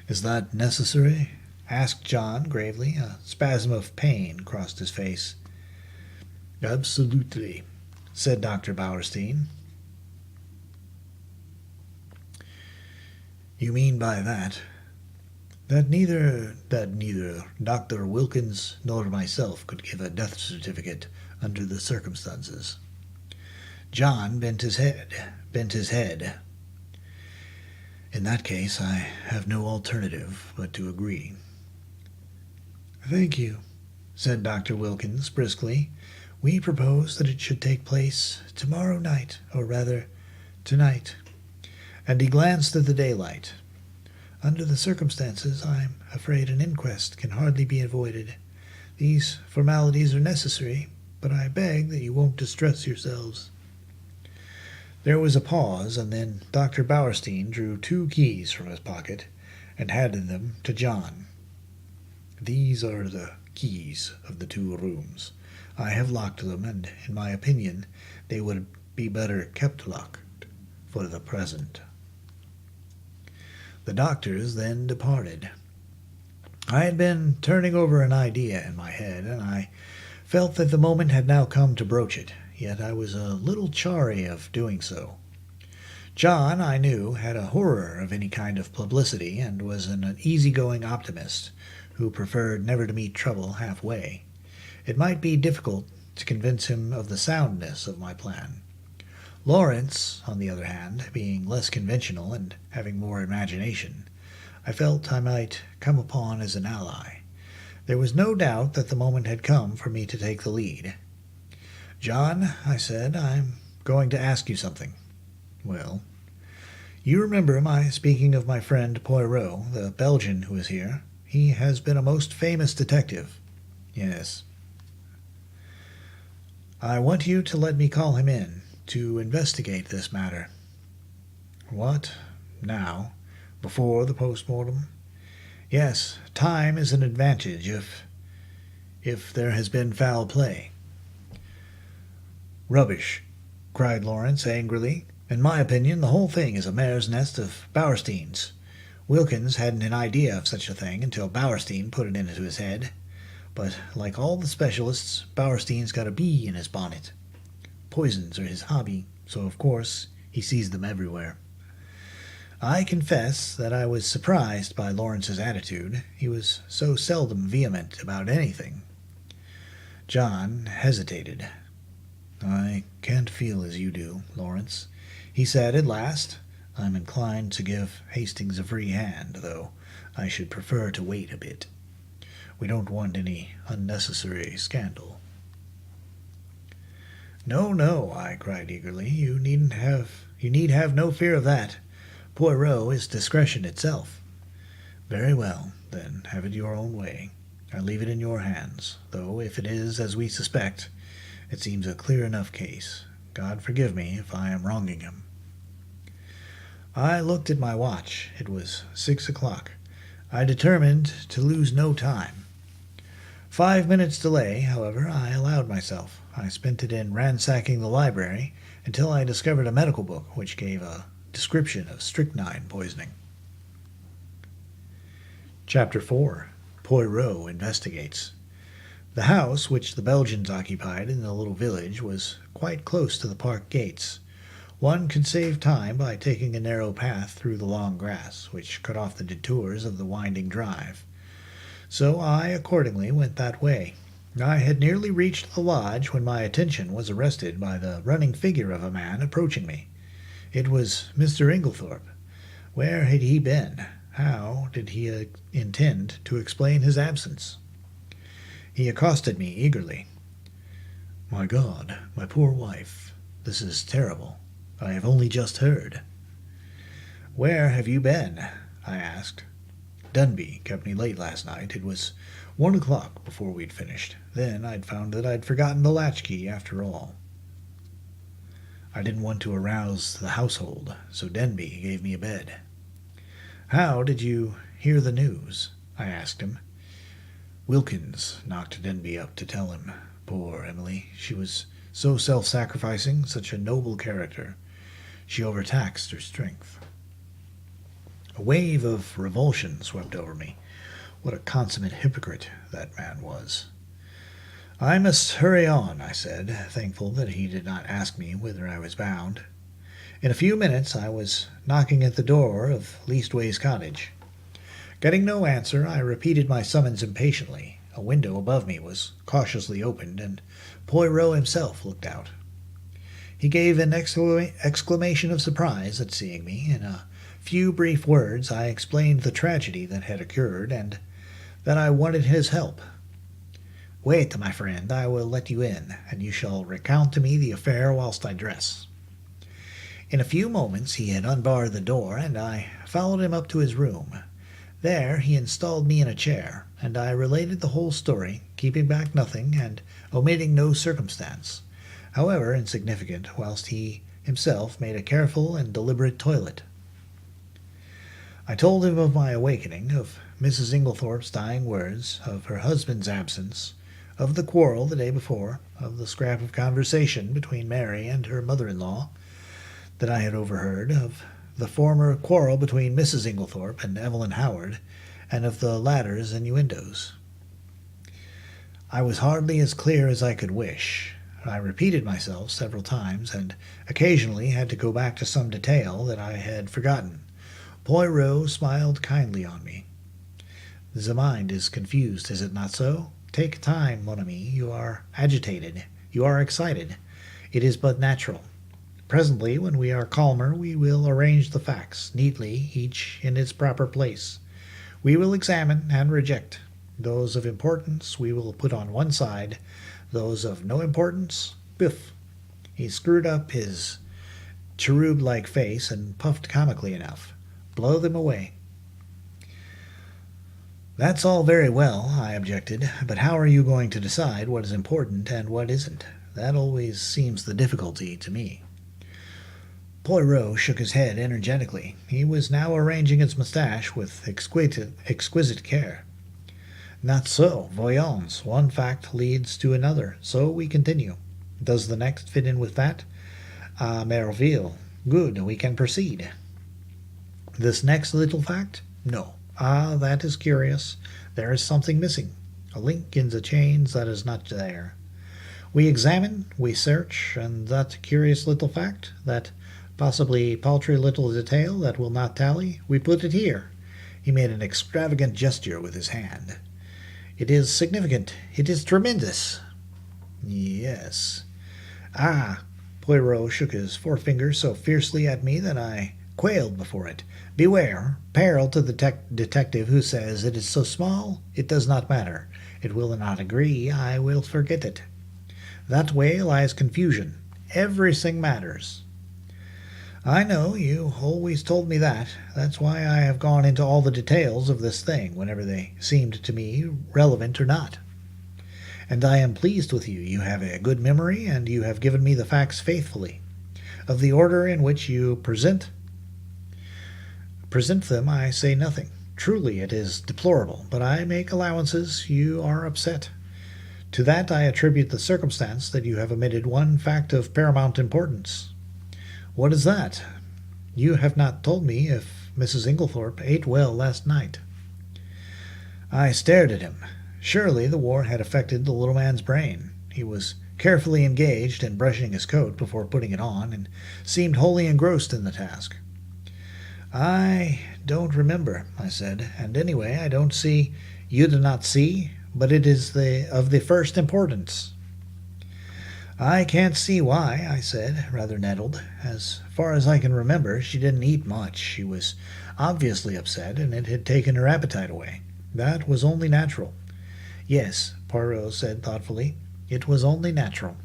"Is that necessary?" asked John gravely. A spasm of pain crossed his face. "Absolutely," said Dr. Bauerstein. "You mean by that that neither Dr. Wilkins nor myself could give a death certificate under the circumstances?" John bent his head. "In that case, I have no alternative but to agree." "Thank you," said Dr. Wilkins briskly. "We propose that it should take place tomorrow night, or rather, tonight." And he glanced at the daylight. "Under the circumstances, I'm afraid an inquest can hardly be avoided. These formalities are necessary, but I beg that you won't distress yourselves." There was a pause, and then Dr. Bauerstein drew 2 keys from his pocket and handed them to John. "These are the keys of the 2 rooms. I have locked them, and in my opinion they would be better kept locked for the present." The doctors then departed. I had been turning over an idea in my head, and I felt that the moment had now come to broach it, yet I was a little chary of doing so. John, I knew, had a horror of any kind of publicity, and was an easy-going optimist who preferred never to meet trouble halfway. It might be difficult to convince him of the soundness of my plan. Lawrence, on the other hand, being less conventional and having more imagination, I felt I might come upon as an ally. There was no doubt that the moment had come for me to take the lead. "John," I said, "I'm going to ask you something." "Well?" "You remember my speaking of my friend Poirot, the Belgian who is here? He has been a most famous detective." "Yes." "I want you to let me call him in to investigate this matter." "What? Now? Before the post-mortem?" "Yes. Time is an advantage if there has been foul play." "Rubbish!" cried Lawrence angrily. "In my opinion, the whole thing is a mare's nest of Bauerstein's. Wilkins hadn't an idea of such a thing until Bauerstein put it into his head. but like all the specialists, Bauerstein's got a bee in his bonnet. Poisons are his hobby, so of course he sees them everywhere. I confess that I was surprised by Lawrence's attitude. He was so seldom vehement about anything. John hesitated. "I can't feel as you do, Lawrence," he said at last. "I'm inclined to give Hastings a free hand, though I should prefer to wait a bit. We don't want any unnecessary scandal." "No, no," I cried eagerly. You need have no fear of that. Poirot is discretion itself." "Very well, then have it your own way. I leave it in your hands, though if it is as we suspect, it seems a clear enough case. God forgive me if I am wronging him." I looked at my watch. It was 6 o'clock. I determined to lose no time. 5 minutes' delay, however, I allowed myself. I spent it in ransacking the library until I discovered a medical book which gave a description of strychnine poisoning. Chapter 4. Poirot Investigates. The house which the Belgians occupied in the little village was quite close to the park gates. One could save time by taking a narrow path through the long grass, which cut off the detours of the winding drive. So I accordingly went that way. I had nearly reached the lodge when my attention was arrested by the running figure of a man approaching me. It was Mr. Inglethorpe. Where had he been? How did he intend to explain his absence? He accosted me eagerly. "My God, my poor wife, this is terrible. I have only just heard." "Where have you been?" I asked. "Dunby kept me late last night. It was 1 o'clock before we'd finished. Then I'd found that I'd forgotten the latchkey after all. I didn't want to arouse the household, so Denby gave me a bed." "How did you hear the news?" I asked him. "Wilkins knocked Denby up to tell him. Poor Emily. She was so self-sacrificing, such a noble character. She overtaxed her strength." A wave of revulsion swept over me. What a consummate hypocrite that man was. "I must hurry on," I said, thankful that he did not ask me whither I was bound. In a few minutes I was knocking at the door of Leastways Cottage. Getting no answer, I repeated my summons impatiently. A window above me was cautiously opened, and Poirot himself looked out. He gave an exclamation of surprise at seeing me. In a few brief words I explained the tragedy that had occurred, and that I wanted his help. "Wait, my friend, I will let you in, and you shall recount to me the affair whilst I dress." In a few moments he had unbarred the door, and I followed him up to his room. There he installed me in a chair, and I related the whole story, keeping back nothing and omitting no circumstance, however insignificant, whilst he himself made a careful and deliberate toilet. I told him of my awakening, of Mrs. Inglethorpe's dying words, of her husband's absence, of the quarrel the day before, of the scrap of conversation between Mary and her mother-in-law that I had overheard, of the former quarrel between Mrs. Inglethorpe and Evelyn Howard, and of the latter's innuendos. I was hardly as clear as I could wish. I repeated myself several times, and occasionally had to go back to some detail that I had forgotten. Poirot smiled kindly on me. "The mind is confused, is it not so? Take time, mon ami. You are agitated. You are excited. It is but natural. Presently, when we are calmer, we will arrange the facts, neatly, each in its proper place. We will examine and reject. Those of importance we will put on one side. Those of no importance, biff." He screwed up his cherub-like face and puffed comically enough. "Blow them away." "That's all very well," I objected, "but how are you going to decide what is important and what isn't? That always seems the difficulty to me." Poirot shook his head energetically. He was now arranging his moustache with exquisite care. "Not so. Voyons. One fact leads to another. So we continue. Does the next fit in with that? À merveille. Good. We can proceed. This next little fact? No. Ah, that is curious. There is something missing. A link in the chains that is not there. We examine, we search, and that curious little fact, that possibly paltry little detail that will not tally, we put it here." He made an extravagant gesture with his hand. "It is significant. It is tremendous." "Yes." "Ah!" Poirot shook his forefinger so fiercely at me that I quailed before it. "Beware! Peril to the detective who says it is so small it does not matter. It will not agree. I will forget it. That way lies confusion. Everything matters." "I know. You always told me that. That's why I have gone into all the details of this thing, whenever they seemed to me relevant or not. And I am pleased with you. You have a good memory, and you have given me the facts faithfully. Of the order in which you present them, I say nothing. Truly, it is deplorable, but I make allowances. You are upset. To that I attribute the circumstance that you have omitted one fact of paramount importance." "What is that?" "You have not told me if Mrs. Inglethorpe ate well last night." I stared at him. Surely the war had affected the little man's brain. He was carefully engaged in brushing his coat before putting it on, and seemed wholly engrossed in the task. "I don't remember," I said, "and anyway I don't see—" "You do not see, but it is of the first importance." "I can't see why," I said, rather nettled. "As far as I can remember, she didn't eat much. She was obviously upset, and it had taken her appetite away. That was only natural." "Yes," Poirot said thoughtfully, "it was only natural."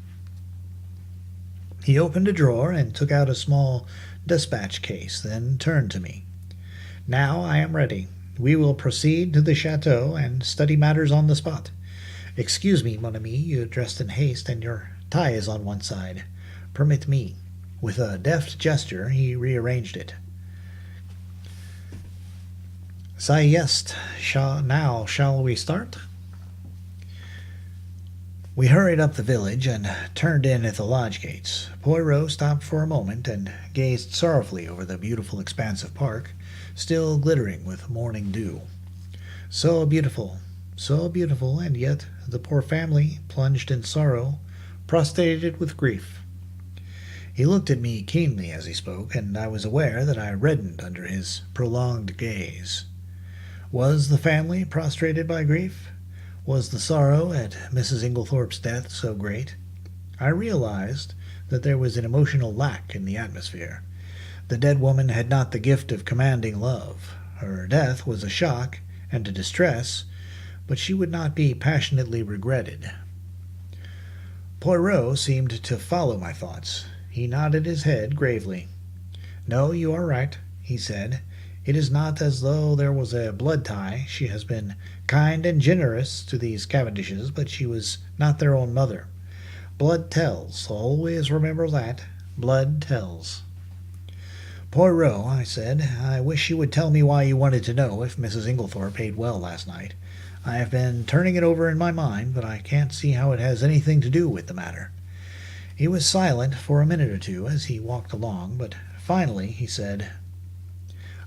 He opened a drawer and took out a small despatch case, then turned to me. "Now I am ready. We will proceed to the chateau and study matters on the spot. Excuse me, mon ami, you dressed in haste, and your tie is on one side. Permit me." With a deft gesture he rearranged it. "Ça y est. Now shall we start?" We hurried up the village and turned in at the lodge gates. Poirot stopped for a moment and gazed sorrowfully over the beautiful expanse of park, still glittering with morning dew. So beautiful, and yet the poor family, plunged in sorrow, prostrated with grief. He looked at me keenly as he spoke, and I was aware that I reddened under his prolonged gaze. Was the family prostrated by grief? Was the sorrow at Mrs. Inglethorpe's death so great? I realized that there was an emotional lack in the atmosphere. The dead woman had not the gift of commanding love. Her death was a shock and a distress, but she would not be passionately regretted. Poirot seemed to follow my thoughts. He nodded his head gravely. "No, you are right," he said. "It is not as though there was a blood tie. She has been kind and generous to these Cavendishes, but she was not their own mother. Blood tells. Always remember that. Blood tells." "Poirot," I said, "I wish you would tell me why you wanted to know if Mrs. Inglethorpe ate well last night. I have been turning it over in my mind, but I can't see how it has anything to do with the matter." He was silent for a minute or two as he walked along, but finally he said,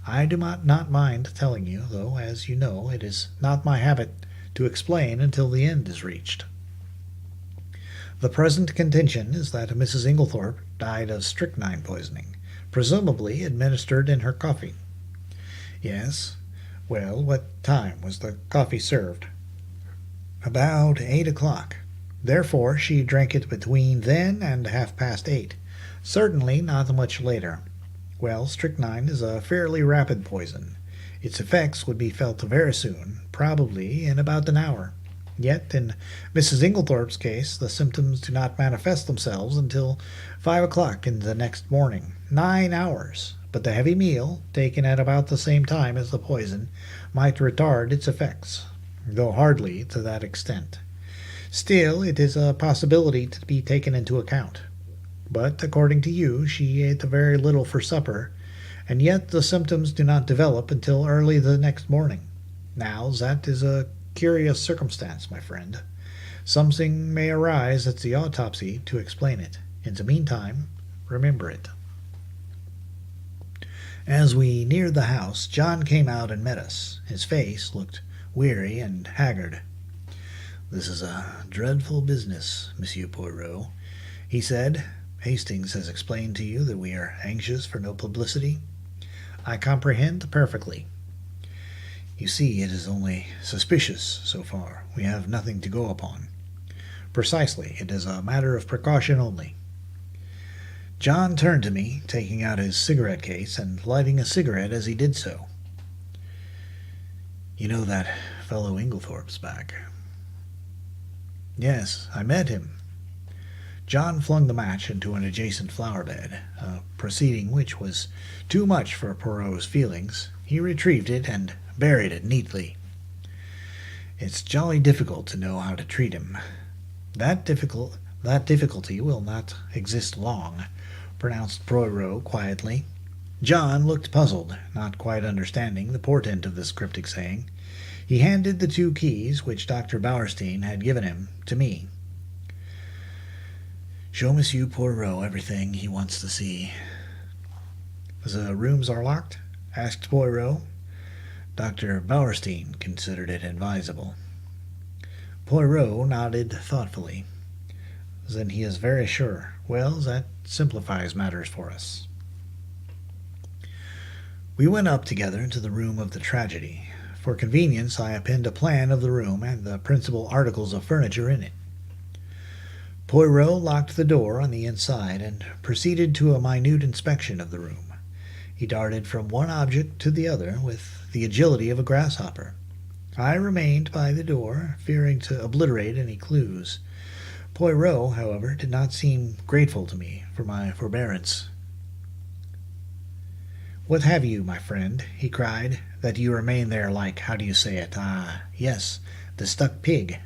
"I do not mind telling you, though, as you know, it is not my habit to explain until the end is reached. The present contention is that Mrs. Inglethorpe died of strychnine poisoning, presumably administered in her coffee." "Yes. Well, what time was the coffee served?" "About 8 o'clock. Therefore she drank it between then and 8:30. Certainly not much later. Well, strychnine is a fairly rapid poison. Its effects would be felt very soon, probably in about an hour. Yet in Mrs. Inglethorpe's case the symptoms do not manifest themselves until 5 o'clock in the next morning. 9 hours. But the heavy meal, taken at about the same time as the poison, might retard its effects, though hardly to that extent. Still, it is a possibility to be taken into account. But, according to you, she ate very little for supper, and yet the symptoms do not develop until early the next morning. Now, that is a curious circumstance, my friend. Something may arise at the autopsy to explain it. In the meantime, remember it." As we neared the house, John came out and met us. His face looked weary and haggard. "This is a dreadful business, Monsieur Poirot," he said. "Hastings has explained to you that we are anxious for no publicity." "I comprehend perfectly." "You see, it is only suspicious so far. We have nothing to go upon." "Precisely. It is a matter of precaution only." John turned to me, taking out his cigarette case and lighting a cigarette as he did so. "You know that fellow Inglethorpe's back?" "Yes, I met him." John flung the match into an adjacent flower bed, a proceeding which was too much for Poirot's feelings. He retrieved it and buried it neatly. "It's jolly difficult to know how to treat him." That difficulty will not exist long," pronounced Poirot quietly. John looked puzzled, not quite understanding the portent of this cryptic saying. He handed the 2 keys which Dr. Bauerstein had given him to me. "Show Monsieur Poirot everything he wants to see." "The rooms are locked?" asked Poirot. Dr. Bauerstein considered it advisable. Poirot nodded thoughtfully. "Then he is very sure. Well, that simplifies matters for us." We went up together to the room of the tragedy. For convenience, I append a plan of the room and the principal articles of furniture in it. Poirot locked the door on the inside and proceeded to a minute inspection of the room. He darted from one object to the other with the agility of a grasshopper. I remained by the door, fearing to obliterate any clues. Poirot, however, did not seem grateful to me for my forbearance. "What have you, my friend?" he cried, "that you remain there like, how do you say it? Yes, the stuck pig."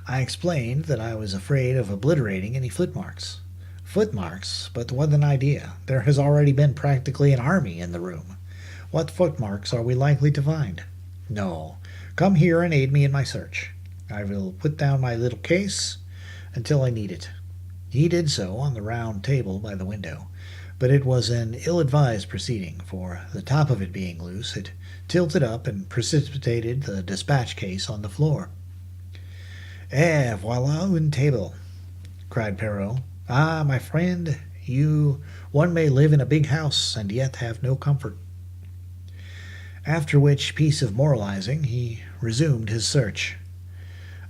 I explained that I was afraid of obliterating any footmarks. "Footmarks? But what an idea! There has already been practically an army in the room. What footmarks are we likely to find? No, come here and aid me in my search. I will put down my little case until I need it." He did so on the round table by the window, but it was an ill-advised proceeding, for, the top of it being loose, it tilted up and precipitated the dispatch case on the floor. "Eh, voilà une table!" cried Poirot. "Ah, my friend, one may live in a big house and yet have no comfort." After which piece of moralizing, he resumed his search.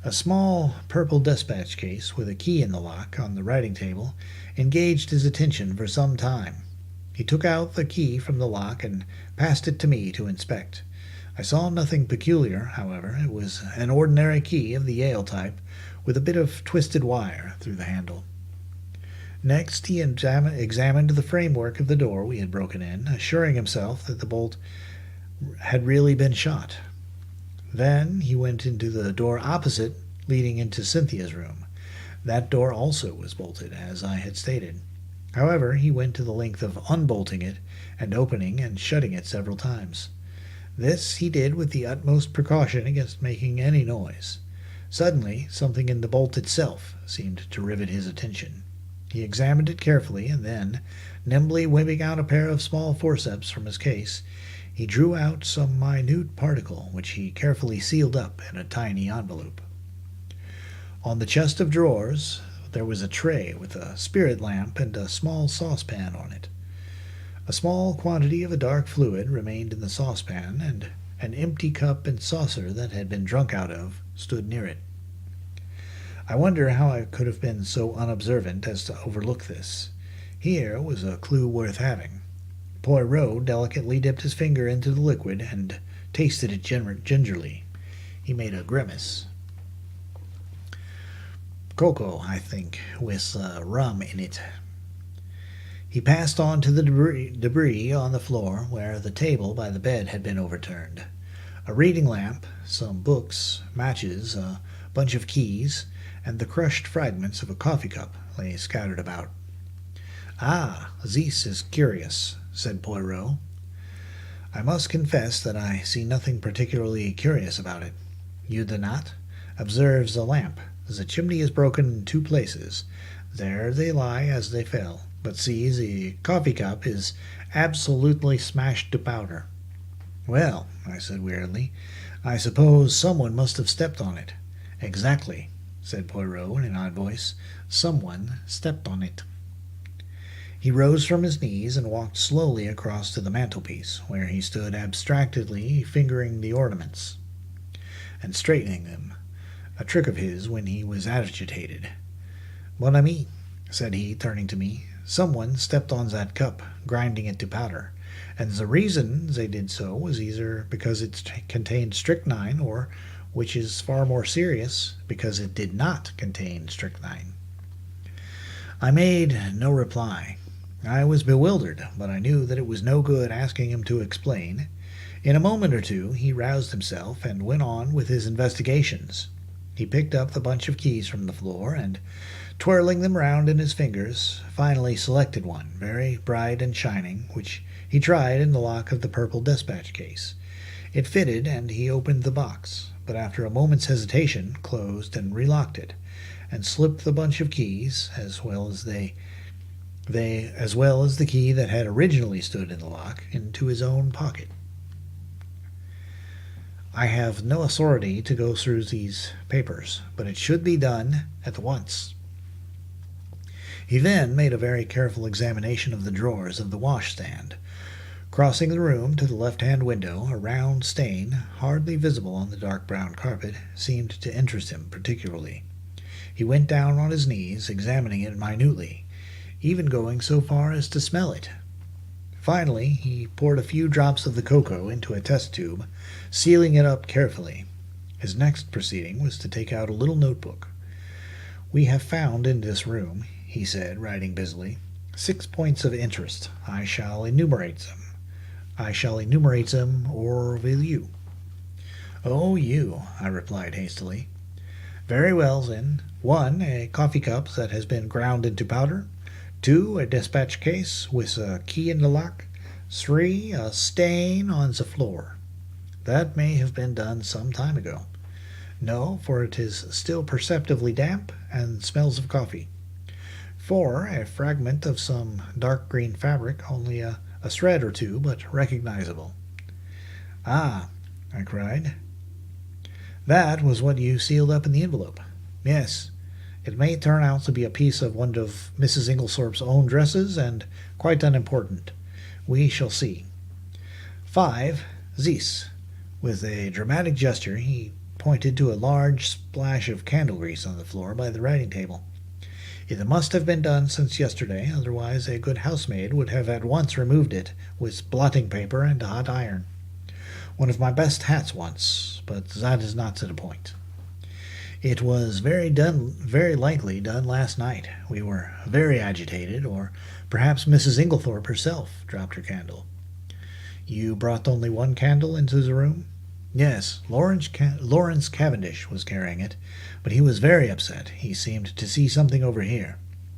A small purple dispatch case with a key in the lock on the writing table engaged his attention for some time. He took out the key from the lock and passed it to me to inspect. I saw nothing peculiar, however. It was an ordinary key of the Yale type, with a bit of twisted wire through the handle. Next he examined the framework of the door we had broken in, assuring himself that the bolt had really been shot. Then he went into the door opposite, leading into Cynthia's room. That door also was bolted, as I had stated. However, he went to the length of unbolting it and opening and shutting it several times. This he did with the utmost precaution against making any noise. Suddenly, something in the bolt itself seemed to rivet his attention. He examined it carefully, and then, nimbly whipping out a pair of small forceps from his case, he drew out some minute particle, which he carefully sealed up in a tiny envelope. On the chest of drawers there was a tray with a spirit lamp and a small saucepan on it. A small quantity of a dark fluid remained in the saucepan, and an empty cup and saucer that had been drunk out of stood near it. I wonder how I could have been so unobservant as to overlook this. Here was a clue worth having. Poirot delicately dipped his finger into the liquid and tasted it gingerly. He made a grimace. "Cocoa, I think, with rum in it." He passed on to the debris on the floor, where the table by the bed had been overturned. A reading lamp, some books, matches, a bunch of keys, and the crushed fragments of a coffee cup lay scattered about. "Ah, this is curious," said Poirot. "I must confess that I see nothing particularly curious about it. You do not? Observe the lamp. The chimney is broken in 2 places. There they lie as they fell. But see, the coffee cup is absolutely smashed to powder." "Well," I said wearily, "I suppose someone must have stepped on it. Exactly, said Poirot in an odd voice. Someone stepped on it. He rose from his knees and walked slowly across to the mantelpiece, where he stood abstractedly fingering the ornaments and straightening them, a trick of his when he was agitated. Mon ami, said he, turning to me, someone stepped on that cup, grinding it to powder, and the reason they did so was either because it contained strychnine, or, which is far more serious, because it did not contain strychnine. I made no reply. I was bewildered, but I knew that it was no good asking him to explain. In a moment or two he roused himself and went on with his investigations. He picked up the bunch of keys from the floor and, twirling them round in his fingers, finally selected one, very bright and shining, which he tried in the lock of the purple despatch case. It fitted, and he opened the box, but after a moment's hesitation closed and relocked it, and slipped the bunch of keys, as well as the key that had originally stood in the lock, into his own pocket. I have no authority to go through these papers, but it should be done at once. He then made a very careful examination of the drawers of the washstand. Crossing the room to the left-hand window, a round stain, hardly visible on the dark brown carpet, seemed to interest him particularly. He went down on his knees, examining it minutely, even going so far as to smell it. Finally, he poured a few drops of the cocoa into a test tube, sealing it up carefully. His next proceeding was to take out a little notebook. "We have found in this room," he said, writing busily, 6 points of interest. I shall enumerate them, or will you?" "Oh, you," I replied hastily. "Very well, then. 1, a coffee cup that has been ground into powder. 2, a dispatch case with a key in the lock. 3, a stain on the floor. That may have been done some time ago. No, for it is still perceptibly damp and smells of coffee. 4, a fragment of some dark green fabric, only a thread or two, but recognizable." "Ah!" I cried. "That was what you sealed up in the envelope." "Yes. It may turn out to be a piece of one of Mrs. Inglethorpe's own dresses, and quite unimportant. We shall see. 5, this." With a dramatic gesture he pointed to a large splash of candle grease on the floor by the writing table. "It must have been done since yesterday, otherwise a good housemaid would have at once removed it with blotting paper and a hot iron. One of my best hats once, but that is not to the point. It was very likely done last night. We were very agitated, or perhaps Mrs. Inglethorpe herself dropped her candle." "You brought only one candle into the room?" "Yes, Lawrence Cavendish was carrying it, but he was very upset. He seemed to see something over here."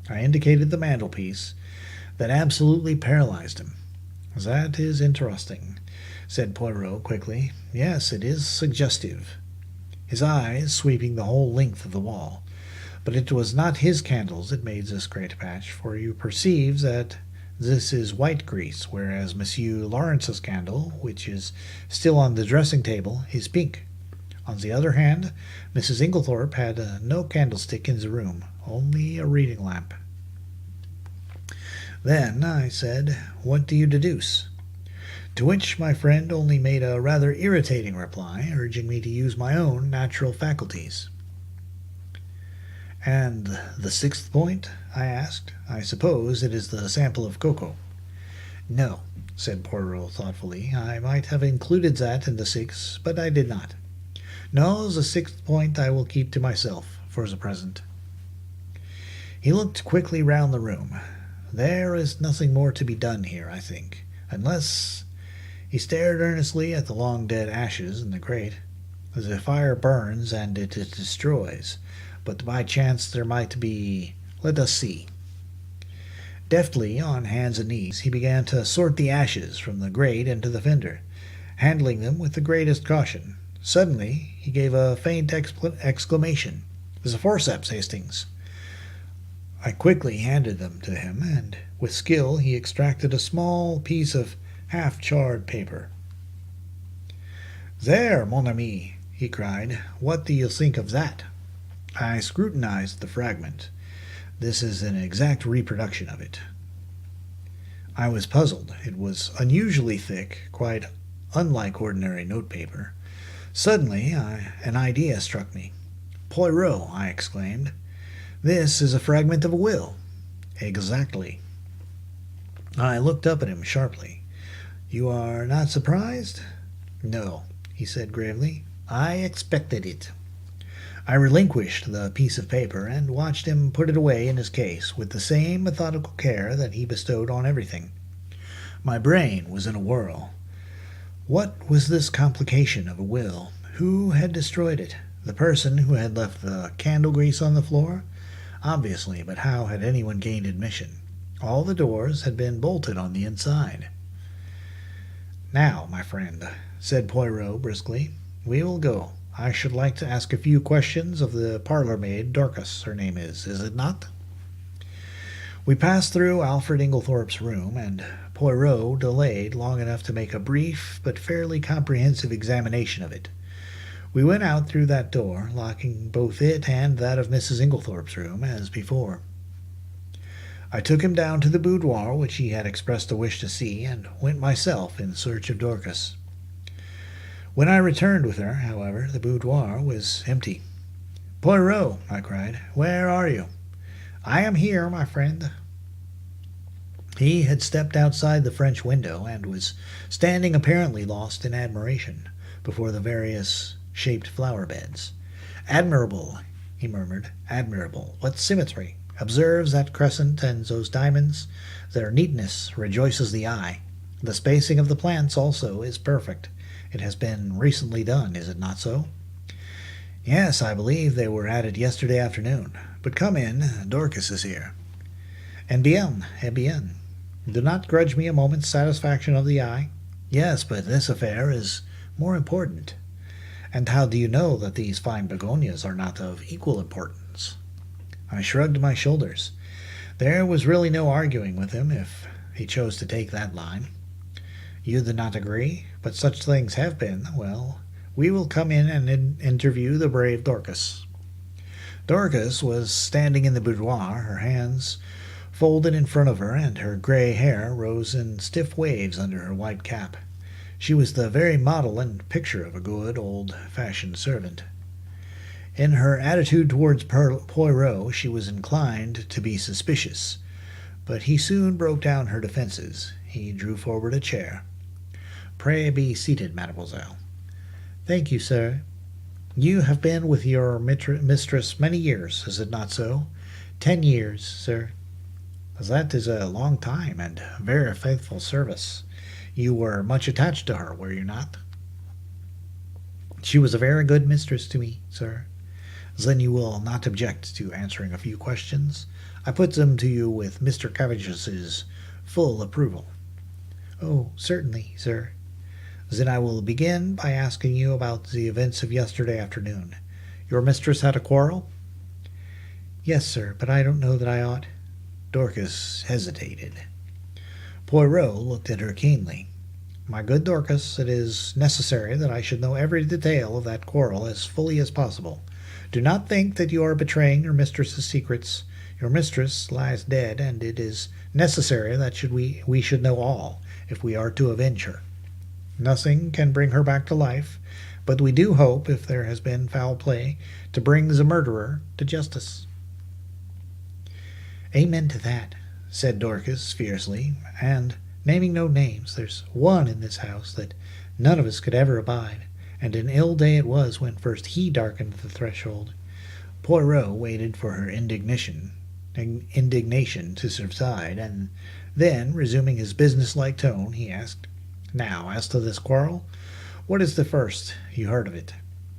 I indicated the mantelpiece. "That absolutely paralyzed him." "That is interesting," said Poirot quickly. "Yes, it is suggestive." His eyes sweeping the whole length of the wall. "But it was not his candles that made this great patch, for you perceive that this is white grease, whereas Monsieur Lawrence's candle, which is still on the dressing table, is pink. On the other hand, Mrs. Inglethorpe had no candlestick in the room, only a reading lamp." "Then," I said, "what do you deduce?" To which my friend only made a rather irritating reply, urging me to use my own natural faculties. "And the 6th point?" I asked. "I suppose it is the sample of cocoa." "No," said Poirot thoughtfully. "I might have included that in the 6th, but I did not. No, the 6th point I will keep to myself for the present." He looked quickly round the room. "There is nothing more to be done here, I think, unless—" He stared earnestly at the long dead ashes in the grate. "The fire burns and it destroys, but by chance there might be— Let us see." Deftly, on hands and knees, he began to sort the ashes from the grate into the fender, handling them with the greatest caution. Suddenly he gave a faint exclamation. "The forceps, Hastings." I quickly handed them to him, and with skill he extracted a small piece of half-charred paper. "There, mon ami," he cried. "What do you think of that?" I scrutinized the fragment. This is an exact reproduction of it. I was puzzled. It was unusually thick, quite unlike ordinary notepaper. Suddenly, an idea struck me. "Poirot," I exclaimed. "This is a fragment of a will." "Exactly." I looked up at him sharply. "You are not surprised?" "No," he said gravely. "I expected it." I relinquished the piece of paper and watched him put it away in his case with the same methodical care that he bestowed on everything. My brain was in a whirl. What was this complication of a will? Who had destroyed it? The person who had left the candle grease on the floor? Obviously, but how had anyone gained admission? All the doors had been bolted on the inside. "Now, my friend," said Poirot briskly, "we will go. I should like to ask a few questions of the parlour-maid, Dorcas, her name is it not?" We passed through Alfred Inglethorpe's room, and Poirot delayed long enough to make a brief but fairly comprehensive examination of it. We went out through that door, locking both it and that of Mrs. Inglethorpe's room, as before. I took him down to the boudoir which he had expressed a wish to see, and went myself in search of Dorcas. When I returned with her, however, the boudoir was empty. "Poirot," I cried, "where are you?" "I am here, my friend." He had stepped outside the French window, and was standing apparently lost in admiration before the various shaped flower beds. "Admirable," he murmured, "admirable. What symmetry! Observe that crescent and those diamonds. Their neatness rejoices the eye. The spacing of the plants also is perfect. It has been recently done, is it not so?" "Yes, I believe they were added yesterday afternoon. But come in, Dorcas is here." "Eh bien, eh bien. Do not grudge me a moment's satisfaction of the eye." "Yes, but this affair is more important." "And how do you know that these fine begonias are not of equal importance?" I shrugged my shoulders. There was really no arguing with him if he chose to take that line. "You do not agree? But such things have been. Well, we will come in and interview the brave Dorcas." Dorcas was standing in the boudoir, her hands folded in front of her, and her gray hair rose in stiff waves under her white cap. She was the very model and picture of a good, old-fashioned servant. In her attitude towards Poirot she was inclined to be suspicious, but he soon broke down her defences. He drew forward a chair. "Pray be seated, mademoiselle." "Thank you, sir." "You have been with your mistress many years, is it not so?" 10 years, sir." "That is a long time, and very faithful service. You were much attached to her, were you not?" "She was a very good mistress to me, sir." "Then you will not object to answering a few questions? I put them to you with Mr. Cavendish's full approval." "Oh, certainly, sir." "Then I will begin by asking you about the events of yesterday afternoon. Your mistress had a quarrel?" "Yes, sir, but I don't know that I ought—" Dorcas hesitated. Poirot looked at her keenly. "My good Dorcas, it is necessary that I should know every detail of that quarrel as fully as possible. Do not think that you are betraying your mistress's secrets. Your mistress lies dead, and it is necessary that we should know all, if we are to avenge her. Nothing can bring her back to life, but we do hope, if there has been foul play, to bring the murderer to justice." "Amen to that," said Dorcas fiercely, "and, naming no names, there's one in this house that none of us could ever abide, and an ill day it was when first he darkened the threshold." Poirot waited for her indignation to subside, and then, resuming his business-like tone, he asked, "Now, as to this quarrel, what is the first you heard of it?"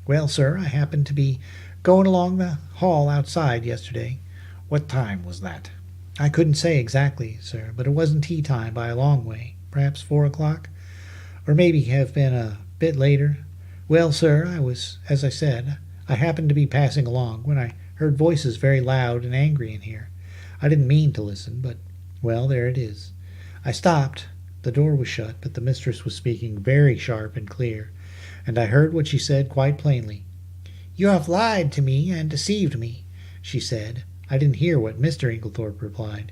"Well, sir, I happened to be going along the hall outside yesterday." "What time was that?" "I couldn't say exactly, sir, but it wasn't tea time by a long way. Perhaps 4 o'clock, or maybe have been a bit later. Well, sir, I was, as I said, I happened to be passing along when I heard voices very loud and angry in here. I didn't mean to listen, but, well, there it is. I stopped. The door was shut, but the mistress was speaking very sharp and clear, and I heard what she said quite plainly. "You have lied to me and deceived me," she said. I didn't hear what Mr. Inglethorpe replied.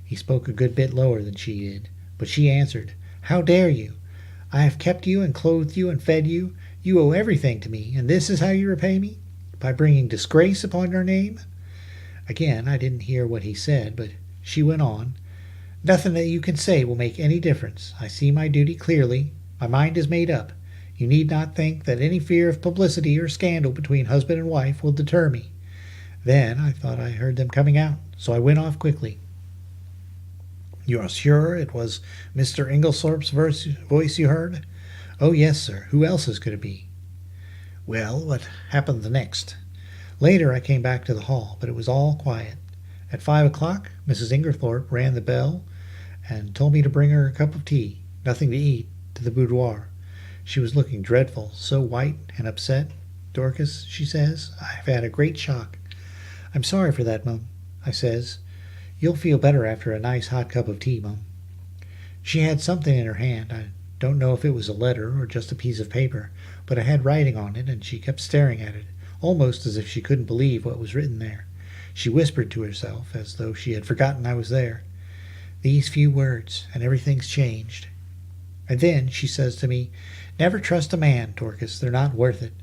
He spoke a good bit lower than she did, but she answered, "How dare you? I have kept you and clothed you and fed you. You owe everything to me, and this is how you repay me? By bringing disgrace upon your name?" Again, I didn't hear what he said, but she went on. "Nothing that you can say will make any difference. I see my duty clearly. My mind is made up. You need not think that any fear of publicity or scandal between husband and wife will deter me." Then I thought I heard them coming out, so I went off quickly. "You are sure it was Mr. Inglethorpe's voice you heard?" "Oh, yes, sir. Who else's could it be?" "Well, what happened the next?" "Later I came back to the hall, but it was all quiet. At 5 o'clock Mrs. Inglethorpe rang the bell and told me to bring her a cup of tea, nothing to eat, to the boudoir. She was looking dreadful, so white and upset. 'Dorcas,' she says, 'I've had a great shock.' 'I'm sorry for that, Mum,' I says. 'You'll feel better after a nice hot cup of tea, Mum.' She had something in her hand. I don't know if it was a letter or just a piece of paper, but it had writing on it, and she kept staring at it, almost as if she couldn't believe what was written there. She whispered to herself, as though she had forgotten I was there, 'These few words, and everything's changed.' And then she says to me, 'Never trust a man, Dorcas. They're not worth it.'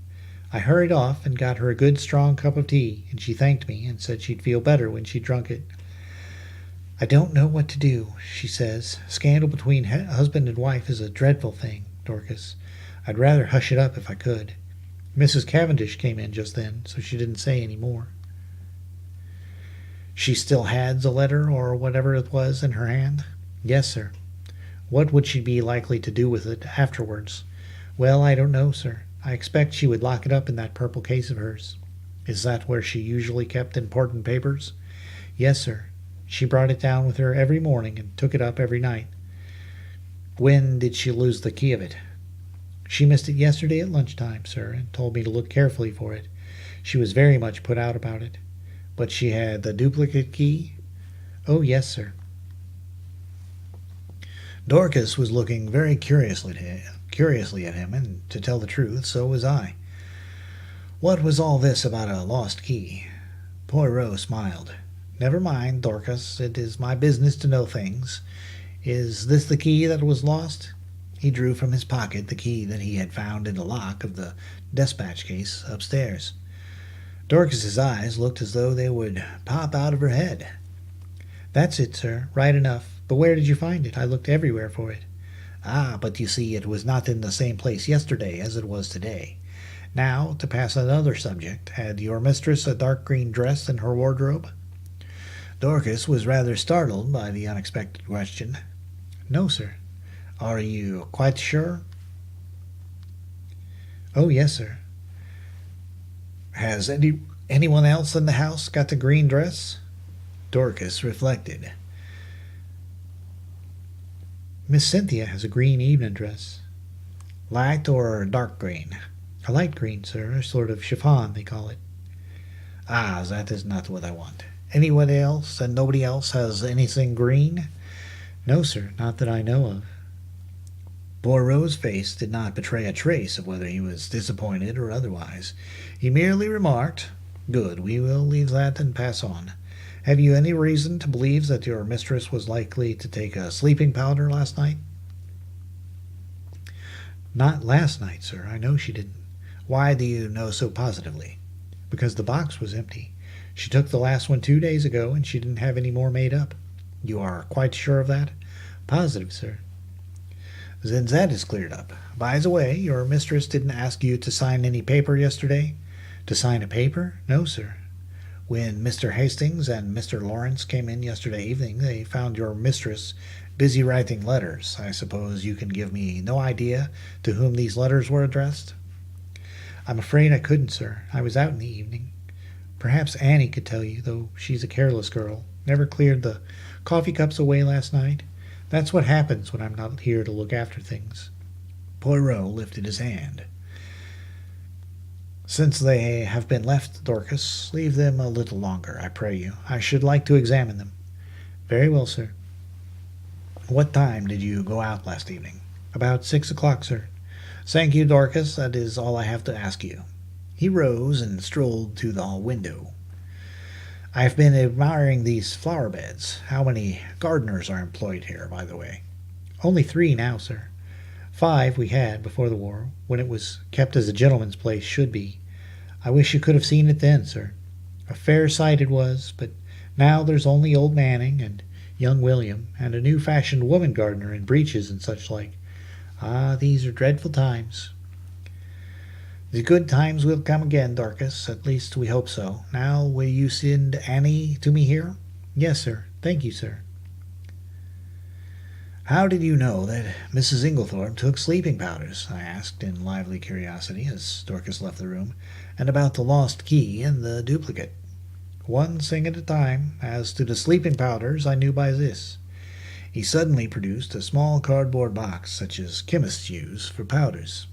I hurried off and got her a good strong cup of tea, and she thanked me and said she'd feel better when she'd drunk it. 'I don't know what to do,' she says. 'Scandal between husband and wife is a dreadful thing, Dorcas. I'd rather hush it up if I could.' Mrs. Cavendish came in just then, so she didn't say any more." "She still had the letter, or whatever it was, in her hand?" "Yes, sir." "What would she be likely to do with it afterwards?" "Well, I don't know, sir. I expect she would lock it up in that purple case of hers." "Is that where she usually kept important papers?" "Yes, sir. She brought it down with her every morning and took it up every night." "When did she lose the key of it?" "She missed it yesterday at lunchtime, sir, and told me to look carefully for it. She was very much put out about it." "But she had the duplicate key?" "Oh, yes, sir." Dorcas was looking very curiously at him, and to tell the truth, so was I. What was all this about a lost key? Poirot smiled. "Never mind, Dorcas. It is my business to know things. Is this the key that was lost?" He drew from his pocket the key that he had found in the lock of the despatch case upstairs. Dorcas's eyes looked as though they would pop out of her head. "That's it, sir. Right enough. But where did you find it? I looked everywhere for it." "Ah, but you see, it was not in the same place yesterday as it was today. Now, to pass another subject, had your mistress a dark green dress in her wardrobe?" Dorcas was rather startled by the unexpected question. "No, sir." "Are you quite sure?" "Oh, yes, sir." "Has anyone else in the house got the green dress?" Dorcas reflected. "Miss Cynthia has a green evening dress." "Light or dark green?" "A light green, sir. A sort of chiffon, they call it." "Ah, that is not what I want. Anyone else, and nobody else, has anything green?" "No, sir, not that I know of." Poirot's face did not betray a trace of whether he was disappointed or otherwise. He merely remarked, "Good, we will leave that and pass on. Have you any reason to believe that your mistress was likely to take a sleeping powder last night?" "Not last night, sir. I know she didn't." "Why do you know so positively?" "Because the box was empty. She took the last one 2 days ago, and she didn't have any more made up." "You are quite sure of that?" "Positive, sir." "Then that is cleared up. By the way, your mistress didn't ask you to sign any paper yesterday?" "To sign a paper? No, sir." "When Mr. Hastings and Mr. Lawrence came in yesterday evening, they found your mistress busy writing letters. I suppose you can give me no idea to whom these letters were addressed?" "I'm afraid I couldn't, sir. I was out in the evening. Perhaps Annie could tell you, though she's a careless girl. Never cleared the coffee cups away last night. That's what happens when I'm not here to look after things." Poirot lifted his hand. "Since they have been left, Dorcas, leave them a little longer, I pray you. I should like to examine them." "Very well, sir." "What time did you go out last evening?" "About 6 o'clock, sir." "Thank you, Dorcas. That is all I have to ask you." He rose and strolled to the window. "I've been admiring these flower beds. How many gardeners are employed here, by the way?" "Only 3 now, sir. 5 we had before the war, when it was kept as a gentleman's place should be. I wish you could have seen it then, sir. A fair sight it was, but now there's only old Manning and young William, and a new-fashioned woman gardener in breeches and such like. Ah, these are dreadful times." "The good times will come again, Dorcas. At least we hope so. Now, will you send Annie to me here?" "Yes, sir. Thank you, sir." "How did you know that Mrs. Inglethorpe took sleeping powders?" I asked in lively curiosity as Dorcas left the room, "and about the lost key and the duplicate?" "One thing at a time. As to the sleeping powders, I knew by this." He suddenly produced a small cardboard box, such as chemists use for powders.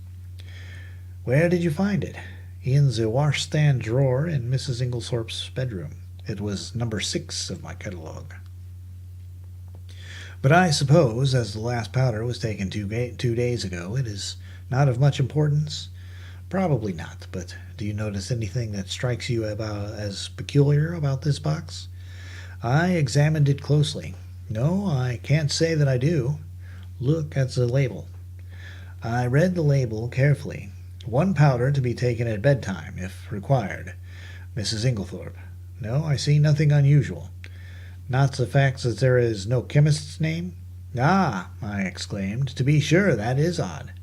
"Where did you find it?" "In the washstand drawer in Mrs. Inglethorpe's bedroom. It was number 6 of my catalogue." "But I suppose, as the last powder was taken 2 days ago, it is not of much importance?" "Probably not. But do you notice anything that strikes you as peculiar about this box?" I examined it closely. "No, I can't say that I do." "Look at the label." I read the label carefully. "One powder to be taken at bedtime, if required. Mrs. Inglethorpe. No, I see nothing unusual." "Not the fact that there is no chemist's name?" "Ah!" I exclaimed. "To be sure, that is odd.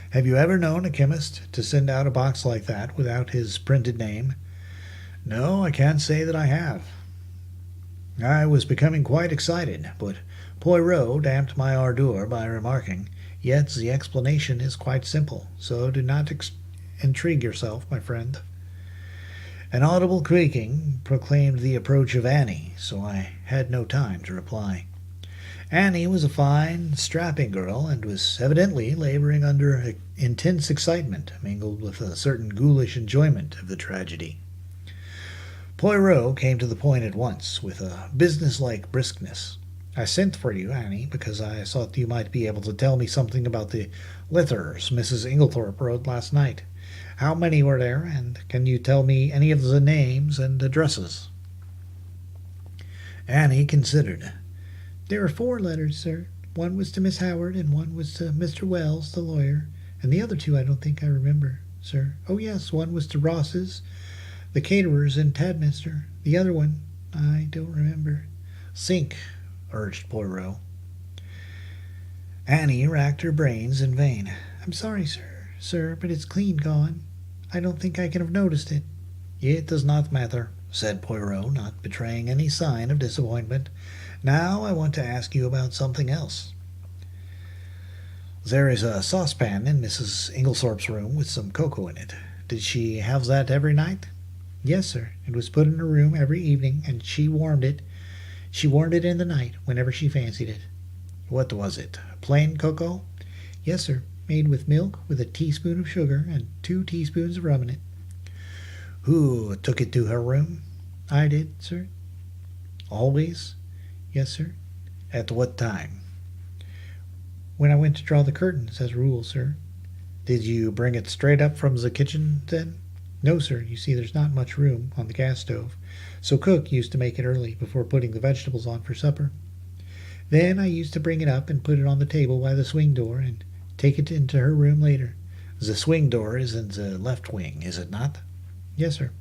Have you ever known a chemist to send out a box like that without his printed name?" "No, I can't say that I have." I was becoming quite excited, but Poirot damped my ardor by remarking, "Yet the explanation is quite simple, so do not intrigue yourself, my friend." An audible creaking proclaimed the approach of Annie, so I had no time to reply. Annie was a fine, strapping girl, and was evidently laboring under intense excitement, mingled with a certain ghoulish enjoyment of the tragedy. Poirot came to the point at once, with a business-like briskness. "I sent for you, Annie, because I thought you might be able to tell me something about the letters Mrs. Inglethorpe wrote last night. How many were there, and can you tell me any of the names and addresses?" Annie considered. "There are 4 letters, sir. One was to Miss Howard, and one was to Mr. Wells, the lawyer, and the other 2 I don't think I remember, sir. Oh, yes, one was to Ross's, the caterers in Tadminster. The other one I don't remember." "Think," urged Poirot. Annie racked her brains in vain. "I'm sorry, sir, but it's clean gone. I don't think I can have noticed it." "It does not matter," said Poirot, not betraying any sign of disappointment. "Now I want to ask you about something else. There is a saucepan in Mrs. Inglethorpe's room with some cocoa in it. Did she have that every night?" "Yes, sir. It was put in her room every evening, and she warmed it. She warmed it in the night, whenever she fancied it." "What was it? Plain cocoa?" "Yes, sir. Made with milk, with a teaspoon of sugar, and 2 teaspoons of rum in it." "Who took it to her room?" "I did, sir." "Always?" "Yes, sir." "At what time?" "When I went to draw the curtains, as a rule, sir." "Did you bring it straight up from the kitchen, then?" "No, sir. You see, there's not much room on the gas stove, so cook used to make it early, before putting the vegetables on for supper. Then I used to bring it up and put it on the table by the swing door, and take it into her room later." "The swing door is in the left wing, is it not?" "Yes, sir."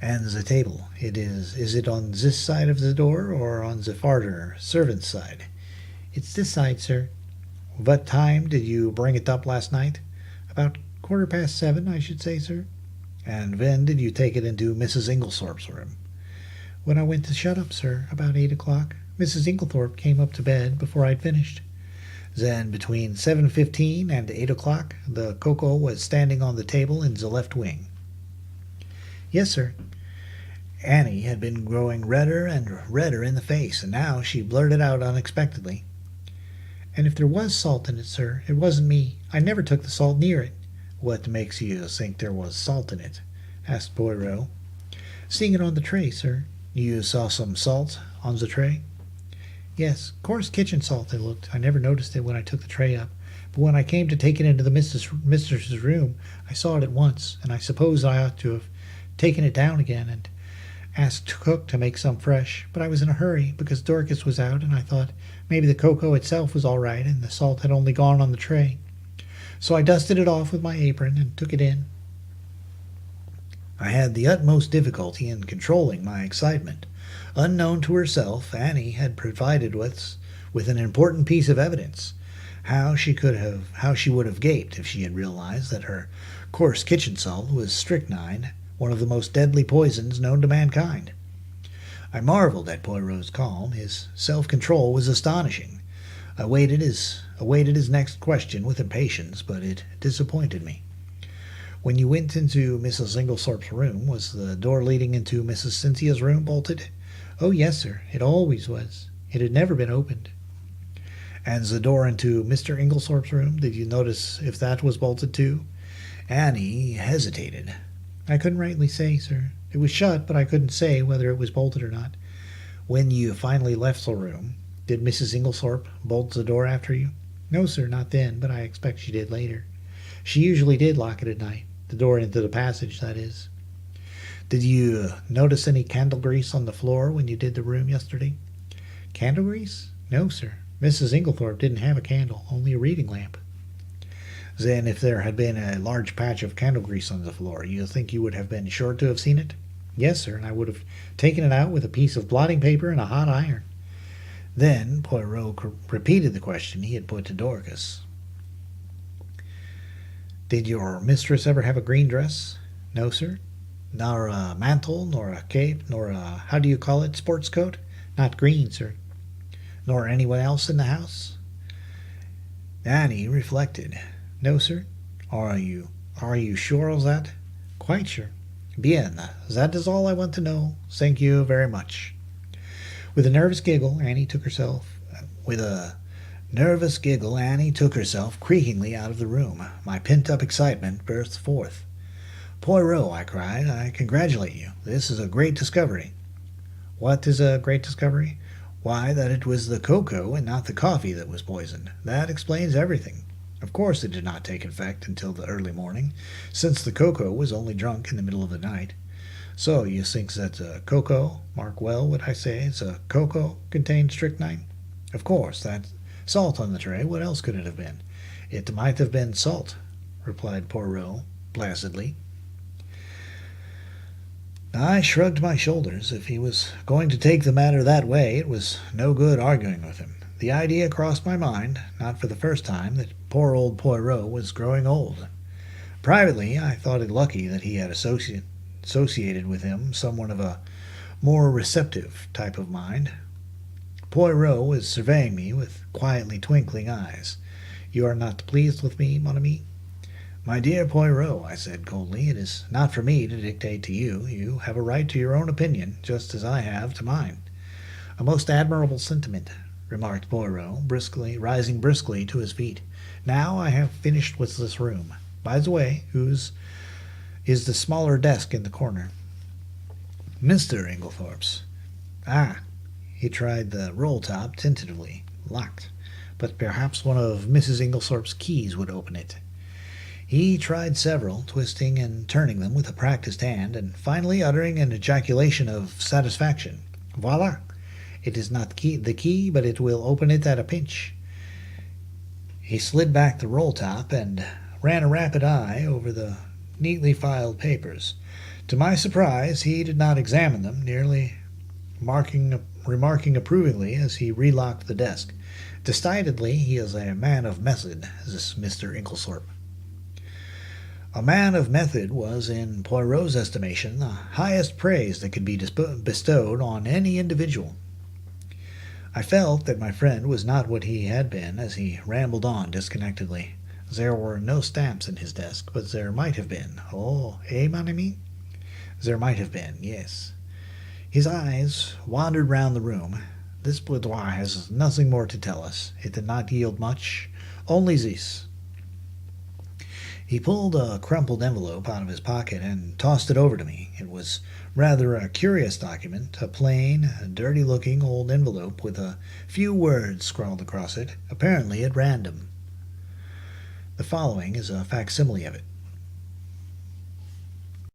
"And the table, is it on this side of the door, or on the farther servant's side?" "It's this side, sir." "What time did you bring it up last night?" "About 7:15, I should say, sir." "And when did you take it into Mrs. Inglethorpe's room?" "When I went to shut up, sir, about 8 o'clock. Mrs. Inglethorpe came up to bed before I'd finished." "Then between 7:15 and 8 o'clock the cocoa was standing on the table in the left wing?" "Yes, sir." Annie had been growing redder and redder in the face, and now she blurted out unexpectedly, "And if there was salt in it, sir, it wasn't me. I never took the salt near it." "What makes you think there was salt in it?" asked Poirot. "Seeing it on the tray, sir." "You saw some salt on the tray?" "Yes, coarse kitchen salt it looked. I never noticed it when I took the tray up. But when I came to take it into the mistress's room, I saw it at once, and I suppose I ought to have taken it down again and asked cook to make some fresh. But I was in a hurry, because Dorcas was out, and I thought maybe the cocoa itself was all right, and the salt had only gone on the tray. So I dusted it off with my apron and took it in. I had the utmost difficulty in controlling my excitement. Unknown to herself, Annie had provided us with an important piece of evidence. How she would have gaped if she had realized that her coarse kitchen salt was strychnine, one of the most deadly poisons known to mankind. I marveled at Poirot's calm. His self-control was astonishing. I awaited his next question with impatience, but it disappointed me. When you went into Mrs. Inglethorpe's room, was the door leading into Mrs. Cynthia's room bolted? Oh, yes, sir. It always was. It had never been opened. And the door into Mr. Inglethorpe's room, did you notice if that was bolted too? Annie hesitated. I couldn't rightly say, sir. It was shut, but I couldn't say whether it was bolted or not. When you finally left the room, did Mrs. Inglethorpe bolt the door after you? No, sir, not then, but I expect she did later. She usually did lock it at night. The door into the passage, that is. Did you notice any candle grease on the floor when you did the room yesterday? Candle grease? No, sir. Mrs. Inglethorpe didn't have a candle, only a reading lamp. Then if there had been a large patch of candle grease on the floor, you think you would have been sure to have seen it? Yes, sir, and I would have taken it out with a piece of blotting paper and a hot iron. Then Poirot repeated the question he had put to Dorcas. Did your mistress ever have a green dress? No, sir. Nor a mantle, nor a cape, nor a, how do you call it, sports coat? Not green, sir. Nor anyone else in the house? Annie reflected. No, sir. Are you sure of that? Quite sure. Bien. That is all I want to know. Thank you very much. With a nervous giggle, Annie took herself creakingly out of the room. My pent-up excitement burst forth. Poirot, I cried, I congratulate you. This is a great discovery. What is a great discovery? Why, that it was the cocoa and not the coffee that was poisoned. That explains everything. Of course it did not take effect until the early morning, since the cocoa was only drunk in the middle of the night. So you think that cocoa, mark well what I say, the cocoa contained strychnine? Of course, that salt on the tray, what else could it have been? It might have been salt, replied Poirot placidly. I shrugged my shoulders. If he was going to take the matter that way, it was no good arguing with him. The idea crossed my mind, not for the first time, that poor old Poirot was growing old. Privately, I thought it lucky that he had associated with him someone of a more receptive type of mind. Poirot was surveying me with quietly twinkling eyes. You are not pleased with me, mon ami? My dear Poirot, I said coldly, it is not for me to dictate to you. You have a right to your own opinion, just as I have to mine. A most admirable sentiment, remarked Poirot, rising briskly to his feet. Now I have finished with this room. By the way, whose is the smaller desk in the corner? Mr. Inglethorpe's. Ah, he tried the roll-top tentatively. Locked. But perhaps one of Mrs. Inglethorpe's keys would open it. He tried several, twisting and turning them with a practised hand, and finally uttering an ejaculation of satisfaction. Voila! It is not the key, but it will open it at a pinch. He slid back the roll-top and ran a rapid eye over the neatly filed papers. To my surprise, he did not examine them, merely remarking approvingly as he relocked the desk. Decidedly, he is a man of method, this Mr. Inglethorpe. A man of method was, in Poirot's estimation, the highest praise that could be bestowed on any individual. I felt that my friend was not what he had been as he rambled on disconnectedly. There were no stamps in his desk, but there might have been. Oh, mon ami? There might have been, yes. His eyes wandered round the room. This boudoir has nothing more to tell us. It did not yield much, only this. He pulled a crumpled envelope out of his pocket and tossed it over to me. It was rather a curious document, a plain, dirty-looking old envelope with a few words scrawled across it, apparently at random. The following is a facsimile of it.